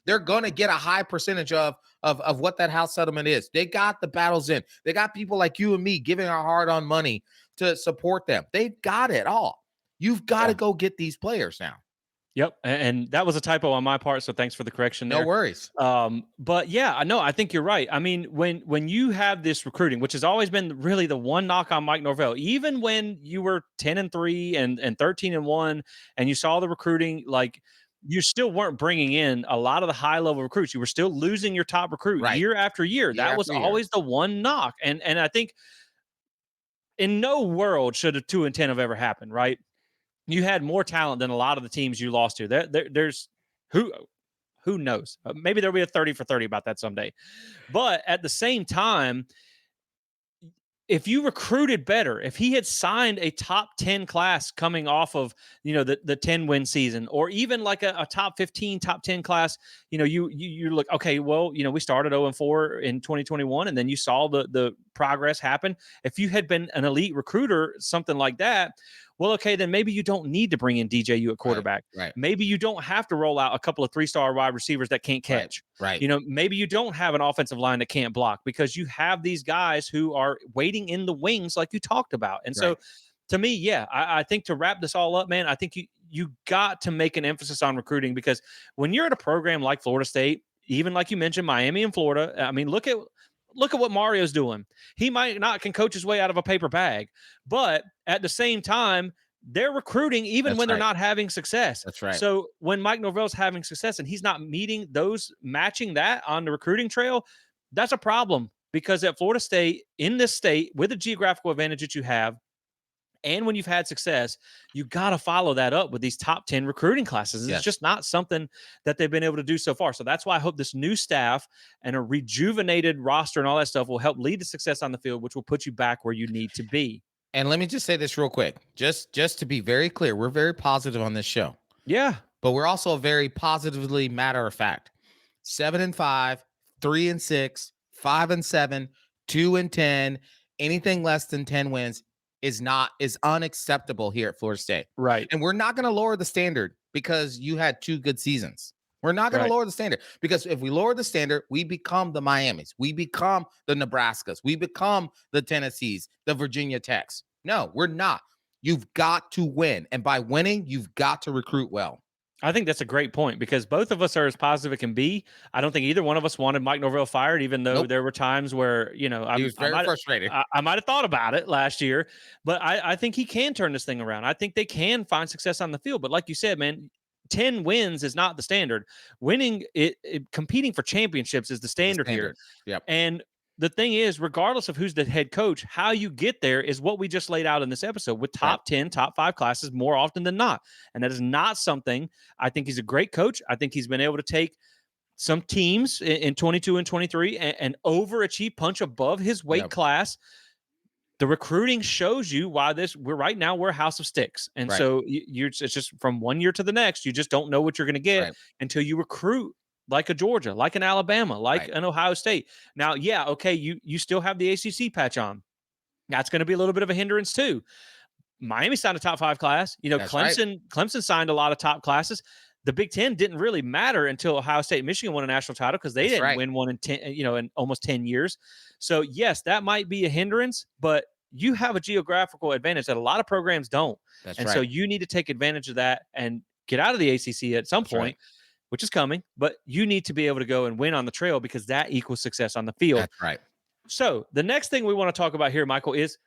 They're going to get a high percentage of what that house settlement is. They got the battles in. They got people like you and me giving our hard-earned money to support them. They've got it all. You've got to go get these players now. Yep. And that was a typo on my part. So thanks for the correction there. No worries. But yeah, I think you're right. I mean, when you have this recruiting, which has always been really the one knock on Mike Norvell, even when you were 10-3 and 13-1, and you saw the recruiting, like you still weren't bringing in a lot of the high level recruits. You were still losing your top recruit year after year. That was always the one knock. And I think in no world should a 2-10 have ever happened, right? You had more talent than a lot of the teams you lost to. There's who knows? Maybe there'll be a 30 for 30 about that someday. But at the same time, if you recruited better, if he had signed a top 10 class coming off of, the 10-win season, or even like a top 15, top 10 class, you look, okay, well, we started 0-4 in 2021, and then you saw the progress happen. If you had been an elite recruiter, something like that, well, okay, then maybe you don't need to bring in DJU at quarterback. Right. Maybe you don't have to roll out a couple of 3-star wide receivers that can't catch. Right. Maybe you don't have an offensive line that can't block, because you have these guys who are waiting in the wings like you talked about. And so to me, yeah, I think to wrap this all up, man, I think you got to make an emphasis on recruiting, because when you're at a program like Florida State, even like you mentioned, Miami and Florida, I mean, look at what Mario's doing. He might not can coach his way out of a paper bag, but at the same time, they're recruiting even when they're not having success. That's right. So when Mike Norvell's having success and he's not matching that on the recruiting trail, that's a problem, because at Florida State, in this state, with the geographical advantage that you have, and when you've had success, you got to follow that up with these top 10 recruiting classes. It's just not something that they've been able to do so far. So that's why I hope this new staff and a rejuvenated roster and all that stuff will help lead to success on the field, which will put you back where you need to be. And let me just say this real quick, just to be very clear, we're very positive on this show. Yeah. But we're also very positively matter of fact. 7-5, 3-6, 5-7, 2-10, anything less than 10 wins is unacceptable here at Florida State. Right. And we're not going to lower the standard because you had 2 good seasons. We're not going to lower the standard, because if we lower the standard, we become the Miamis. We become the Nebraskas. We become the Tennessees, the Virginia Techs. No, we're not. You've got to win. And by winning, you've got to recruit well. I think that's a great point, because both of us are as positive it can be. I don't think either one of us wanted Mike Norvell fired, even though there were times where, he was very frustrated. I might have thought about it last year, but I think he can turn this thing around. I think they can find success on the field. But like you said, man, 10 wins is not the standard. Winning, competing for championships is the standard here. Yep. And the thing is, regardless of who's the head coach, how you get there is what we just laid out in this episode with Right. top 10, top 5 classes more often than not. And that is not something. I think he's a great coach. I think he's been able to take some teams in 22 and 23 and overachieve, punch above his weight Yep. class. The recruiting shows you why we're a house of sticks. And Right. so it's just from one year to the next, you just don't know what you're going to get Right. until you recruit like a Georgia, like an Alabama, like Right. an Ohio State. Now, yeah, okay, you still have the ACC patch on. That's going to be a little bit of a hindrance too. Miami signed a top 5 class. That's right. Clemson signed a lot of top classes. The Big Ten didn't really matter until Ohio State and Michigan won a national title because they That's didn't right. win one in 10, in almost 10 years. So yes, that might be a hindrance, but you have a geographical advantage that a lot of programs don't. That's And right. so you need to take advantage of that and get out of the ACC at some That's point, right. which is coming, but you need to be able to go and win on the trail because that equals success on the field. That's right. So the next thing we want to talk about here, Michael, is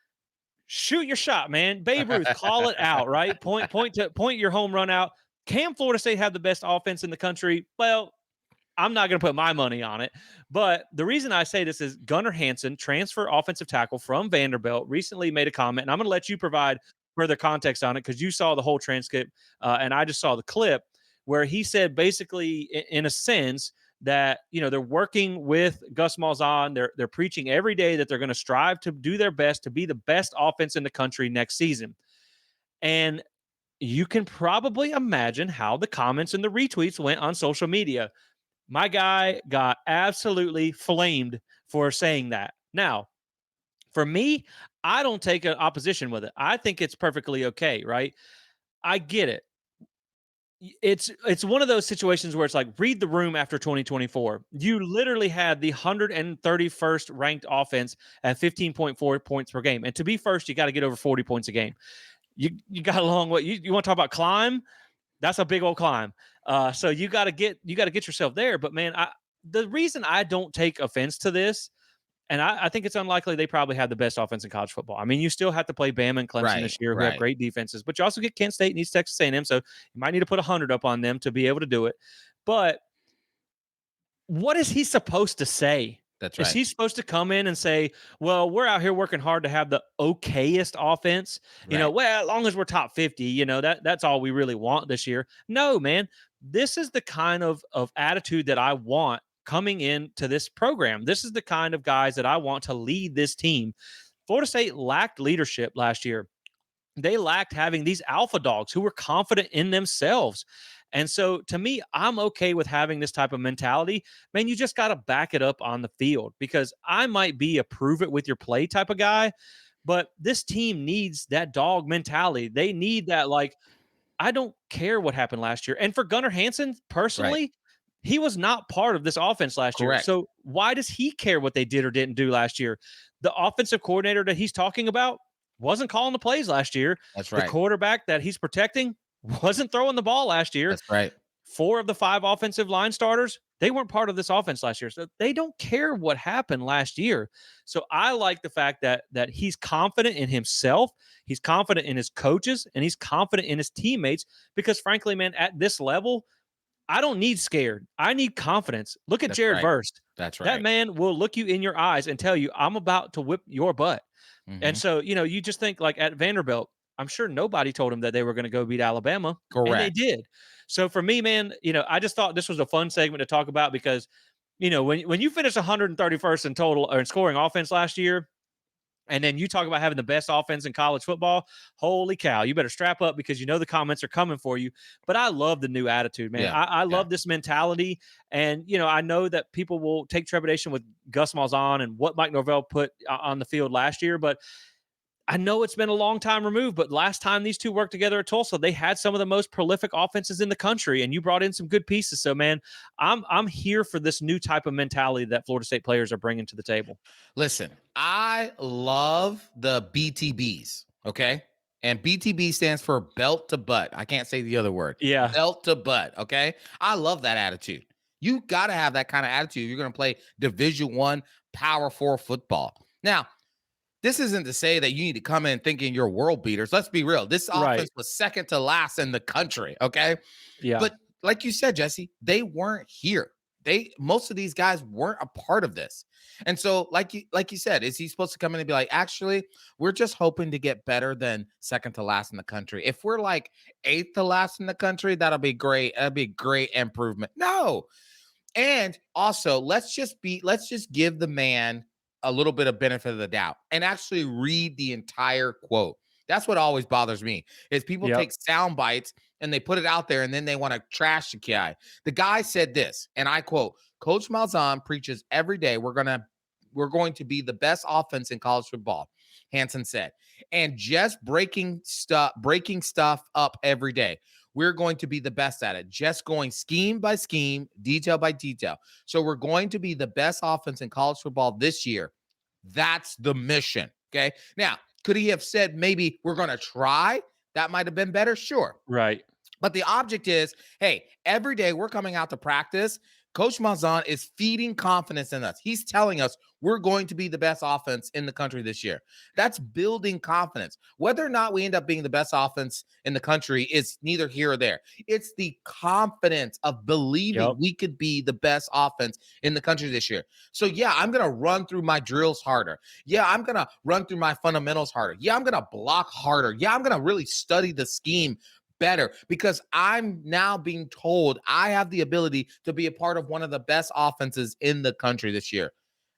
shoot your shot, man. Babe Ruth, call it out, right? Point your home run out. Can Florida State have the best offense in the country? Well, I'm not going to put my money on it. But the reason I say this is Gunnar Hansen, transfer offensive tackle from Vanderbilt, recently made a comment, and I'm going to let you provide further context on it because you saw the whole transcript and I just saw the clip where he said basically, in a sense, that they're working with Gus Malzahn. They're preaching every day that they're going to strive to do their best to be the best offense in the country next season. And you can probably imagine how the comments and the retweets went on social media. My guy got absolutely flamed for saying that. Now, for me, I don't take an opposition with it. I think it's perfectly okay, right? I get it. It's one of those situations where it's like read the room after 2024. You literally had the 131st ranked offense at 15.4 points per game. And to be first, you got to get over 40 points a game. You got a long way. You want to talk about climb? That's a big old climb. So you got to get yourself there. But man, the reason I don't take offense to this, and I think it's unlikely they probably have the best offense in college football. I mean, you still have to play Bama and Clemson this year, who have great defenses, but you also get Kent State and East Texas A&M, so you might need to put 100 up on them to be able to do it. But what is he supposed to say? That's Is right. he supposed to come in and say, well, we're out here working hard to have the okayest offense? Well, as long as we're top 50, that's all we really want this year. No, man. This is the kind of attitude that I want coming into this program. This is the kind of guys that I want to lead this team. Florida State lacked leadership last year. They lacked having these alpha dogs who were confident in themselves. And so to me, I'm okay with having this type of mentality. Man, you just got to back it up on the field because I might be a prove it with your play type of guy, but this team needs that dog mentality. They need that, like, I don't care what happened last year. And for Gunnar Hansen personally, he was not part of this offense last year. So why does he care what they did or didn't do last year? The offensive coordinator that he's talking about wasn't calling the plays last year. That's The right. quarterback that he's protecting wasn't throwing the ball last year. That's right. 4 of the 5 offensive line starters, they weren't part of this offense last year. So they don't care what happened last year. So I like the fact that he's confident in himself, he's confident in his coaches, and he's confident in his teammates because frankly, man, at this level, I don't need scared. I need confidence. Look at Jared Verse. That's right. That man will look you in your eyes and tell you, I'm about to whip your butt. And Mhm. so, you just think like at Vanderbilt, I'm sure nobody told him that they were going to go beat Alabama. And they did. So for me, man, I just thought this was a fun segment to talk about because, when you finish 131st in total or in scoring offense last year, and then you talk about having the best offense in college football. Holy cow. You better strap up because the comments are coming for you. But I love the new attitude, man. Yeah, I love this mentality. And, I know that people will take trepidation with Gus Malzahn and what Mike Norvell put on the field last year. But I know it's been a long time removed, but last time these two worked together at Tulsa, they had some of the most prolific offenses in the country, and you brought in some good pieces. So, man, I'm here for this new type of mentality that Florida State players are bringing to the table. Listen, I love the BTBs, okay? And BTB stands for belt to butt. I can't say the other word. Yeah. Belt to butt, okay? I love that attitude. You got to have that kind of attitude. You're going to play Division I Power 4 football. Now, this isn't to say that you need to come in thinking you're world beaters. Let's be real. This offense was second to last in the country, okay? Yeah. But like you said, Jesse, they weren't here. most of these guys weren't a part of this. And so, like you said, is he supposed to come in and be like, actually, we're just hoping to get better than second to last in the country? If we're like eighth to last in the country, that'll be great. That'll be great improvement. No. And also, let's just give the man a little bit of benefit of the doubt and actually read the entire quote. That's what always bothers me is people Yep. take sound bites and they put it out there and then they want to trash the guy. The guy said this, and I quote, Coach Malzahn preaches every day we're going to be the best offense in college football, Hanson said. And just breaking stuff up every day. We're going to be the best at it, just going scheme by scheme, detail by detail. So we're going to be the best offense in college football this year. That's the mission. Okay. Now, could he have said maybe we're going to try? That might have been better. Sure. Right. But the object is, hey, every day we're coming out to practice. Coach Malzahn is feeding confidence in us. He's telling us we're going to be the best offense in the country this year. That's building confidence. Whether or not we end up being the best offense in the country is neither here or there. It's the confidence of believing Yep. we could be the best offense in the country this year. So, yeah, I'm going to run through my drills harder. Yeah, I'm going to run through my fundamentals harder. Yeah, I'm going to block harder. Yeah, I'm going to really study the scheme better because I'm now being told I have the ability to be a part of one of the best offenses in the country this year.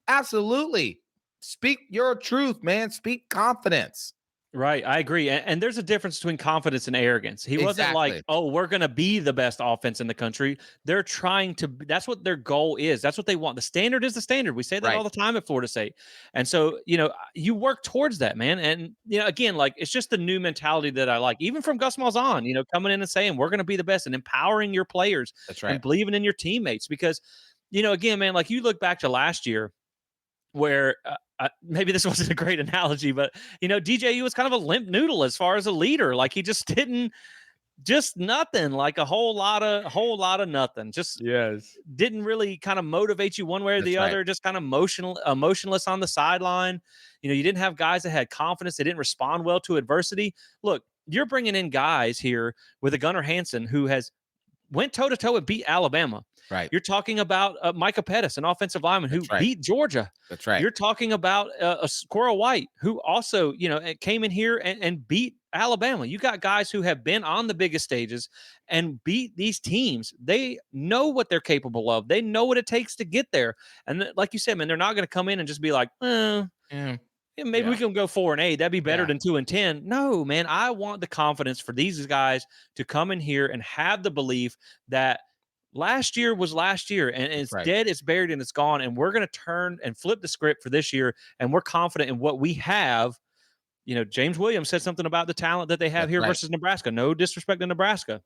Absolutely. Speak your truth, man. Speak confidence. Right, I agree, and there's a difference between confidence and arrogance. He wasn't like, Exactly. "Oh, we're gonna be the best offense in the country." They're trying to that's what their goal is. That's what they want. The standard is the standard. We say that all Right. the time at Florida State. And so, you work towards that, man. And, again, like, it's just the new mentality that I like, even from Gus Malzahn, coming in and saying, "We're gonna be the best," and empowering your players That's and right. believing in your teammates because, again, man, like, you look back to last year where maybe this wasn't a great analogy, but DJU was kind of a limp noodle as far as a leader. Like he just didn't, just nothing, like a whole lot of nothing. Just Yes. didn't really kind of motivate you one way or That's the right. other. Just kind of emotionless on the sideline. You didn't have guys that had confidence. They didn't respond well to adversity. Look, you're bringing in guys here with a Gunnar Hansen who has went toe to toe and beat Alabama. Right. You're talking about Micah Pettis, an offensive lineman who That's right. beat Georgia. That's right. You're talking about a Squirrel White who also, came in here and beat Alabama. You got guys who have been on the biggest stages and beat these teams. They know what they're capable of. They know what it takes to get there. And like you said, man, they're not going to come in and just be like, Yeah. yeah, maybe we Yeah. can go 4-8. That'd be better Yeah. than 2-10. No, man, I want the confidence for these guys to come in here and have the belief that last year was last year and That's it's right. dead, it's buried, and it's gone. And we're going to turn and flip the script for this year. And we're confident in what we have. James Williams said something about the talent that they have That's here right. versus Nebraska. No disrespect to Nebraska,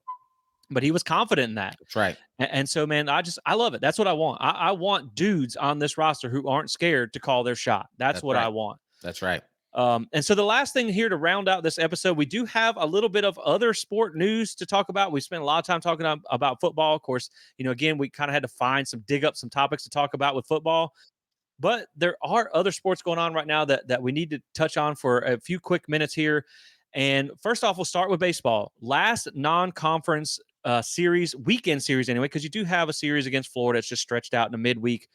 but he was confident in that. That's right. And so, man, I love it. That's what I want. I want dudes on this roster who aren't scared to call their shot. That's what right. I want. That's right. And so the last thing here to round out this episode, we do have a little bit of other sport news to talk about. We spent a lot of time talking about football. Of course, again, we kind of had to dig up some topics to talk about with football. But there are other sports going on right now that we need to touch on for a few quick minutes here. And first off, we'll start with baseball. Last non-conference weekend series anyway, because you do have a series against Florida. It's just stretched out in a midweek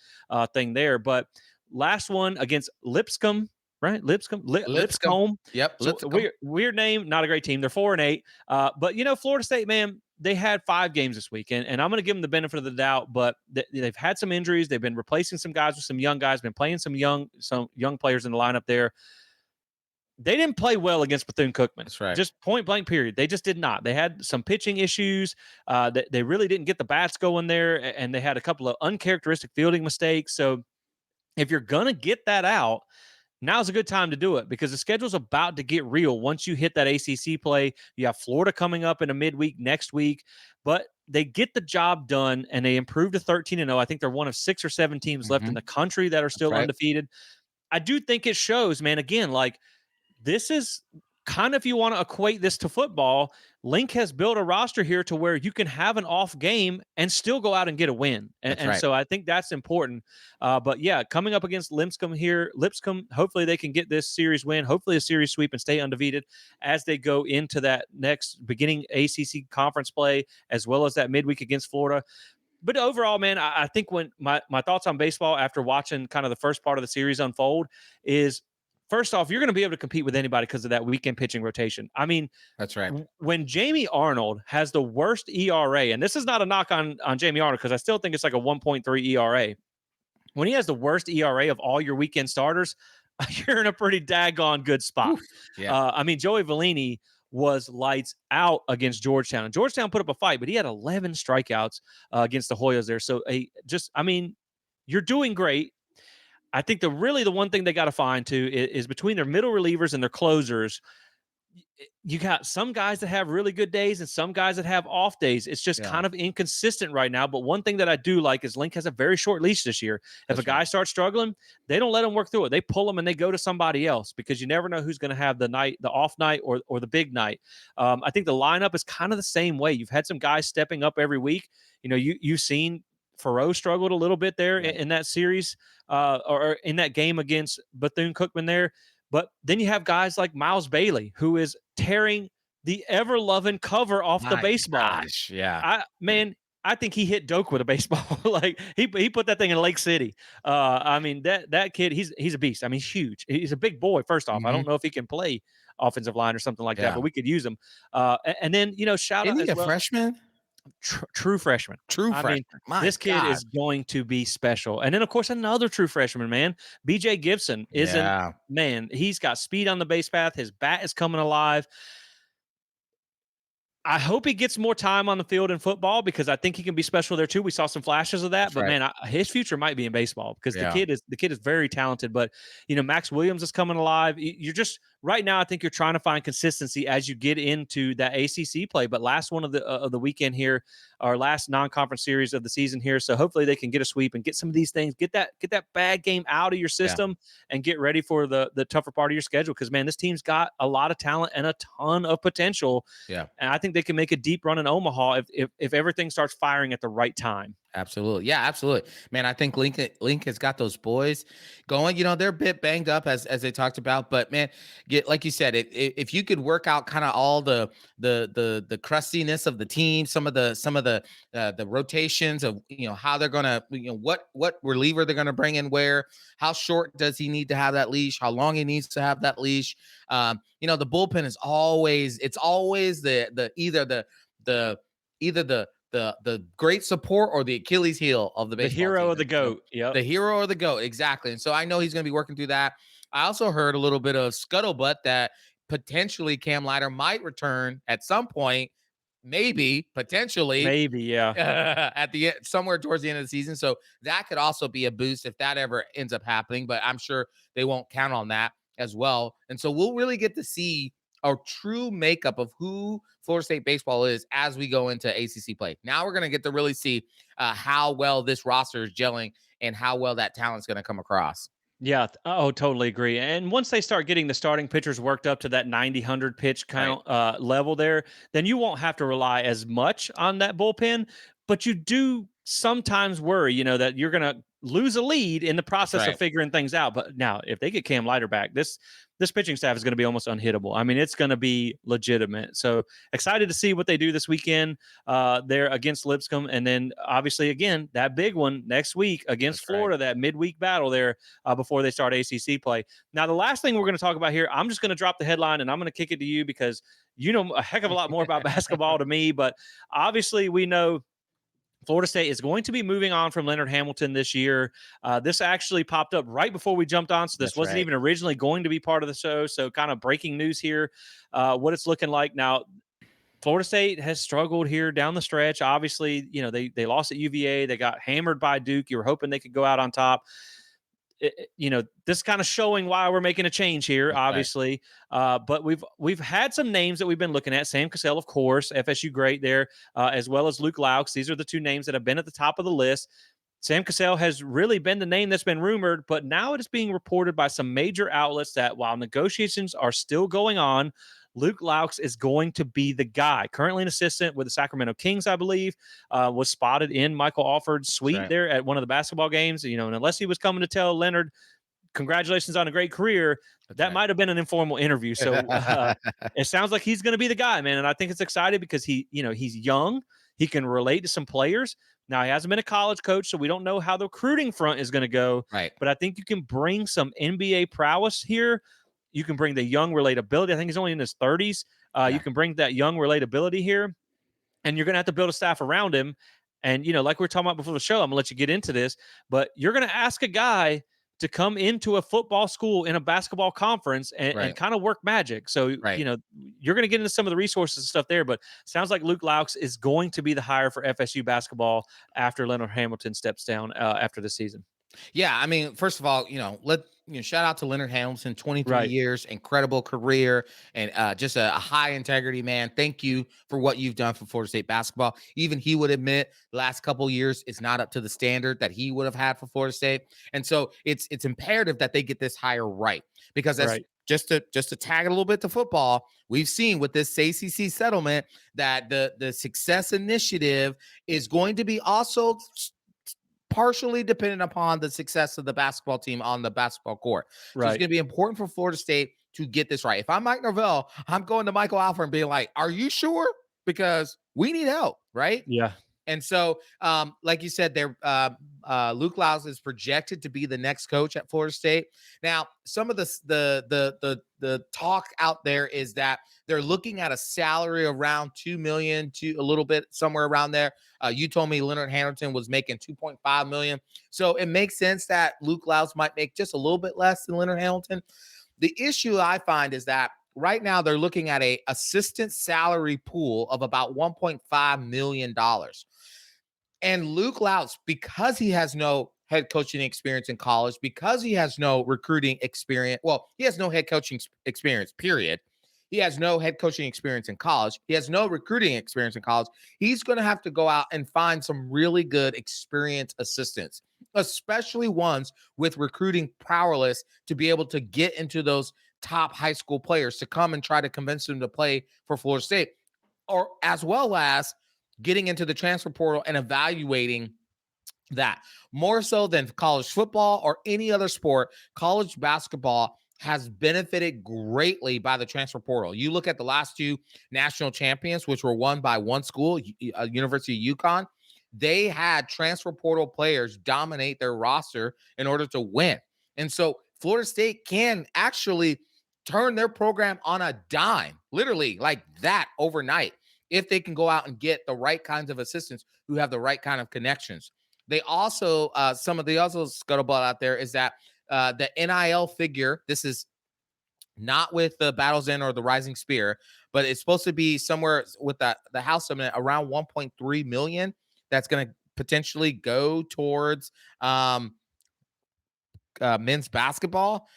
thing there. But last one against Lipscomb, right? Lipscomb. Yep. So Lipscomb. weird name, not a great team. They're 4-8. But Florida State, man, they had 5 games this week, and I'm going to give them the benefit of the doubt. But they've had some injuries. They've been replacing some guys with some young guys. Been playing some young players in the lineup there. They didn't play well against Bethune-Cookman. That's right. Just point blank. Period. They just did not. They had some pitching issues. They really didn't get the bats going there, and they had a couple of uncharacteristic fielding mistakes. So if you're going to get that out, now's a good time to do it because the schedule's about to get real. Once you hit that ACC play, you have Florida coming up in a midweek next week, but they get the job done and they improve to 13-0. I think they're one of 6 or 7 teams left in the country that are still right. undefeated. I do think it shows, man. Again, like this is kind of, if you want to equate this to football, Link has built a roster here to where you can have an off game and still go out and get a win. And right. so I think that's important. But yeah, coming up against Lipscomb, hopefully they can get this series win, hopefully a series sweep and stay undefeated as they go into that next beginning ACC conference play, as well as that midweek against Florida. but overall, man, I think when my thoughts on baseball after watching kind of the first part of the series unfold is first off, you're going to be able to compete with anybody because of that weekend pitching rotation. I mean, That's right. when Jamie Arnold has the worst ERA, and this is not a knock on Jamie Arnold because I still think it's like a 1.3 ERA. When he has the worst ERA of all your weekend starters, you're in a pretty daggone good spot. Oof. Yeah. I mean, Joey Vellini was lights out against Georgetown. And Georgetown put up a fight, but he had 11 strikeouts against the Hoyas there. So, I mean, you're doing great. I think the one thing they got to find too is between their middle relievers and their closers. You got some guys that have really good days and some guys that have off days. It's just Yeah. kind of inconsistent right now. But one thing that I do like is Link has a very short leash this year. If That's a guy right. starts struggling, they don't let him work through it. They pull him and they go to somebody else because you never know who's going to have the off night or the big night. I think the lineup is kind of the same way. You've had some guys stepping up every week. You know, you've seen Faroe struggled a little bit there Right. in that series or in that game against Bethune Cookman there. But then you have guys like Miles Bailey, who is tearing the ever loving cover off the My baseball. gosh. Yeah. Man, I think he hit Doak with a baseball. Like he put that thing in Lake City. I mean that kid, he's a beast. I mean, he's huge. He's a big boy. First off, I Hmm. don't know if he can play offensive line or something like that, Yeah. but we could use him. And then shout Isn't out he as a well, freshman? true freshman. True I mean, freshman. My this kid God. is going to be special. And then, of course, another true freshman, man. BJ Gibson isn't, Yeah. man, he's got speed on the base path. His bat is coming alive. I hope he gets more time on the field in football because I think he can be special there too. We saw some flashes of that, That's but right. man, his future might be in baseball because Yeah. the kid is very talented. But Max Williams is coming alive. You're just right now. I think you're trying to find consistency as you get into that ACC play. But last one of the weekend here, our last non-conference series of the season here. So hopefully they can get a sweep and get some of these things, get that bad game out of your Yeah. system, and get ready for the tougher part of your schedule. Because man, this team's got a lot of talent and a ton of potential. Yeah. And I think they can make a deep run in Omaha if everything starts firing at the right time. Absolutely. Yeah, absolutely. Man, I think Link has got those boys going. They're a bit banged up as they talked about, but man, get like you said, if you could work out kind of all the crustiness of the team, some of the rotations of how they're gonna what reliever they're gonna bring in where, how short does he need to have that leash, how long he needs to have that leash. The bullpen is always the either the great support or the Achilles heel of the The baseball hero team. of the goat. Yep. The hero or the goat, exactly. And so I know he's going to be working through that. I also heard a little bit of scuttlebutt that potentially Cam Leiter might return at some point, maybe potentially Maybe, yeah. at the somewhere towards the end of the season. So that could also be a boost if that ever ends up happening. But I'm sure they won't count on that as well. And so we'll really get to see a true makeup of who Florida State baseball is as we go into ACC play. Now we're going to get to really see how well this roster is gelling and how well that talent's going to come across. Yeah. Oh, totally agree. And once they start getting the starting pitchers worked up to that 90-100 pitch Right. count level there, then you won't have to rely as much on that bullpen. But you do sometimes worry, that you're going to lose a lead in the That's process of right. figuring things out. But now, if they get Cam Leiter back, this pitching staff is going to be almost unhittable. I mean, it's going to be legitimate. So excited to see what they do this weekend there against Lipscomb. And then obviously, again, that big one next week against That's right. Florida, that midweek battle there before they start ACC play. Now, the last thing we're going to talk about here, I'm just going to drop the headline and I'm going to kick it to you because you know a heck of a lot more about basketball to me. But obviously, we know Florida State is going to be moving on from Leonard Hamilton this year. This actually popped up right before we jumped on, so this That's wasn't right. even originally going to be part of the show. So, kind of breaking news here, what it's looking like now. Florida State has struggled here down the stretch. Obviously, they lost at UVA. They got hammered by Duke. You were hoping they could go out on top. This kind of showing why we're making a change here, That's right. obviously. But we've had some names that we've been looking at. Sam Cassell, of course, FSU great there, as well as Luke Laux. These are the two names that have been at the top of the list. Sam Cassell has really been the name that's been rumored, but now it is being reported by some major outlets that while negotiations are still going on, Luke Laux is going to be the guy. Currently an assistant with the Sacramento Kings, I believe, was spotted in Michael Alford's That's suite right. there at one of the basketball games. And unless he was coming to tell Leonard, congratulations on a great career, That's that right. might have been an informal interview. So it sounds like he's going to be the guy, man. And I think it's exciting because he's young. He can relate to some players. Now, he hasn't been a college coach, so we don't know how the recruiting front is going to go. Right. But I think you can bring some NBA prowess here. You can bring the young relatability. I think he's only in his 30s. You Yeah. can bring that young relatability here, and you're going to have to build a staff around him. And, like we were talking about before the show, I'm going to let you get into this, but you're going to ask a guy to come into a football school in a basketball conference and, Right. kind of work magic. So, Right. you're going to get into some of the resources and stuff there, but sounds like Luke Laux is going to be the hire for FSU basketball after Leonard Hamilton steps down after the season. Yeah, I mean, first of all, shout out to Leonard Hamilton, 23 Right. years, incredible career, and just a high integrity man. Thank you for what you've done for Florida State basketball. Even he would admit the last couple years is not up to the standard that he would have had for Florida State, and so it's imperative that they get this hire right, because that's Right. just to tag it a little bit to football. We've seen with this ACC settlement that the Success Initiative is going to be also partially dependent upon the success of the basketball team on the basketball court. So it's Right. going to be important for Florida State to get this right. If I'm Mike Norvell, I'm going to Michael Alford and being like, "Are you sure? Because we need help, right?" Yeah. And so, like you said, there, Luke Laux is projected to be the next coach at Florida State. Now, some of the talk out there is that they're looking at a salary around 2 million to a little bit somewhere around there. You told me Leonard Hamilton was making 2.5 million, so it makes sense that Luke Laux might make just a little bit less than Leonard Hamilton. The issue I find is that right now they're looking at a assistant salary pool of about $1.5 million. And Luke Laux, because he has no head coaching experience in college, because he has no recruiting experience, well, he has no head coaching experience, period. He has no head coaching experience in college. He has no recruiting experience in college. He's going to have to go out and find some really good experienced assistants, especially ones with recruiting prowess to be able to get into those top high school players to come and try to convince them to play for Florida State, or as well as getting into the transfer portal and evaluating that. More so than college football or any other sport, college basketball has benefited greatly by the transfer portal. You look at the last two national champions, which were won by one school, University of UConn. They had transfer portal players dominate their roster in order to win. And so Florida State can actually turn their program on a dime, literally like that overnight, if they can go out and get the right kinds of assistants who have the right kind of connections. They also, some of the other scuttlebutt out there is that the NIL figure, this is not with the Battle's End or the Rising Spear, but it's supposed to be somewhere with the House Summit around 1.3 million. That's going to potentially go towards men's basketball,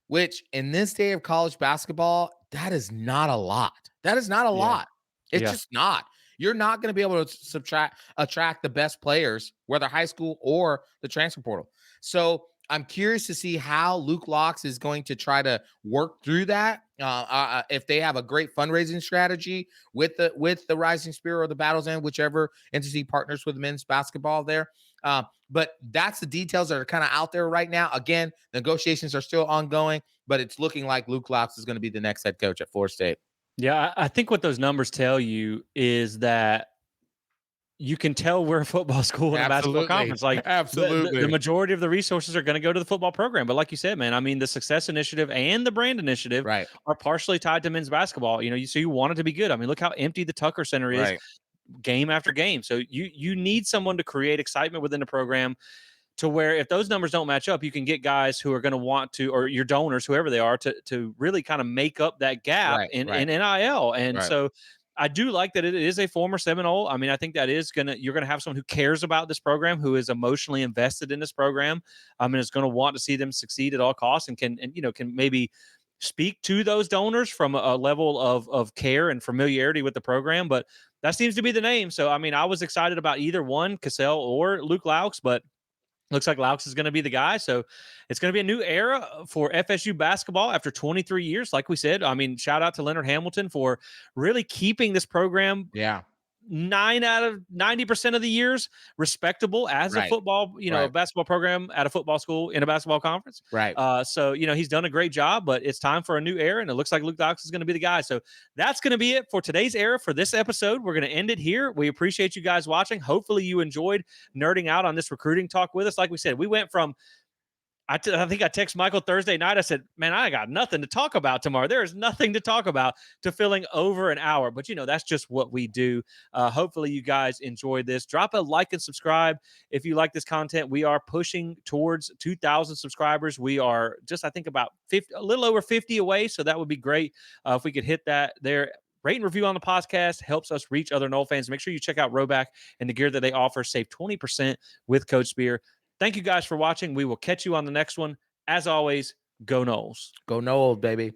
which in this day of college basketball, that is not a lot. That is not a lot. It's just not. You're not going to be able to attract the best players, whether high school or the transfer portal. So I'm curious to see how Luke Laux is going to try to work through that. If they have a great fundraising strategy with the Rising Spear or the Battle's End, whichever entity partners with men's basketball there. But that's the details that are kind of out there right now. Again, negotiations are still ongoing, but it's looking like Luke Laux is going to be the next head coach at Florida State. Yeah, I think what those numbers tell you is that you can tell we're a football school and a basketball conference. Like, the majority of the resources are going to go to the football program. But like you said, man, I mean, the Success Initiative and the Brand Initiative are partially tied to men's basketball. So you want it to be good. I mean, look how empty the Tucker Center is game after game. So you need someone to create excitement within the program, to where if those numbers don't match up, you can get guys who are going to want to, or your donors, whoever they are, to really kind of make up that gap in NIL. And so I do like that it is a former Seminole. I mean, I think that you're going to have someone who cares about this program, who is emotionally invested in this program. I mean, is going to want to see them succeed at all costs, and can maybe speak to those donors from a level of care and familiarity with the program. But that seems to be the name. So, I mean, I was excited about either one, Cassell or Luke Laux, but looks like Laux is going to be the guy. So it's going to be a new era for FSU basketball after 23 years. Like we said, I mean, shout out to Leonard Hamilton for really keeping this program 9 out of 90% of the years respectable as a Right. football, a Right. basketball program at a football school in a basketball conference. Right. So, he's done a great job, but it's time for a new era, and it looks like Luke Dox is going to be the guy. So that's going to be it for today's era for this episode. We're going to end it here. We appreciate you guys watching. Hopefully you enjoyed nerding out on this recruiting talk with us. Like we said, we went from I think I texted Michael Thursday night. I said, man, I got nothing to talk about tomorrow. There is nothing to talk about, to filling over an hour. But, that's just what we do. Hopefully you guys enjoyed this. Drop a like and subscribe if you like this content. We are pushing towards 2,000 subscribers. We are just, I think, about 50, a little over 50 away. So that would be great if we could hit that there. Rate and review on the podcast helps us reach other Nole fans. Make sure you check out Roback and the gear that they offer. Save 20% with Code Spear. Thank you guys for watching. We will catch you on the next one. As always, go Noles. Go Noles, baby.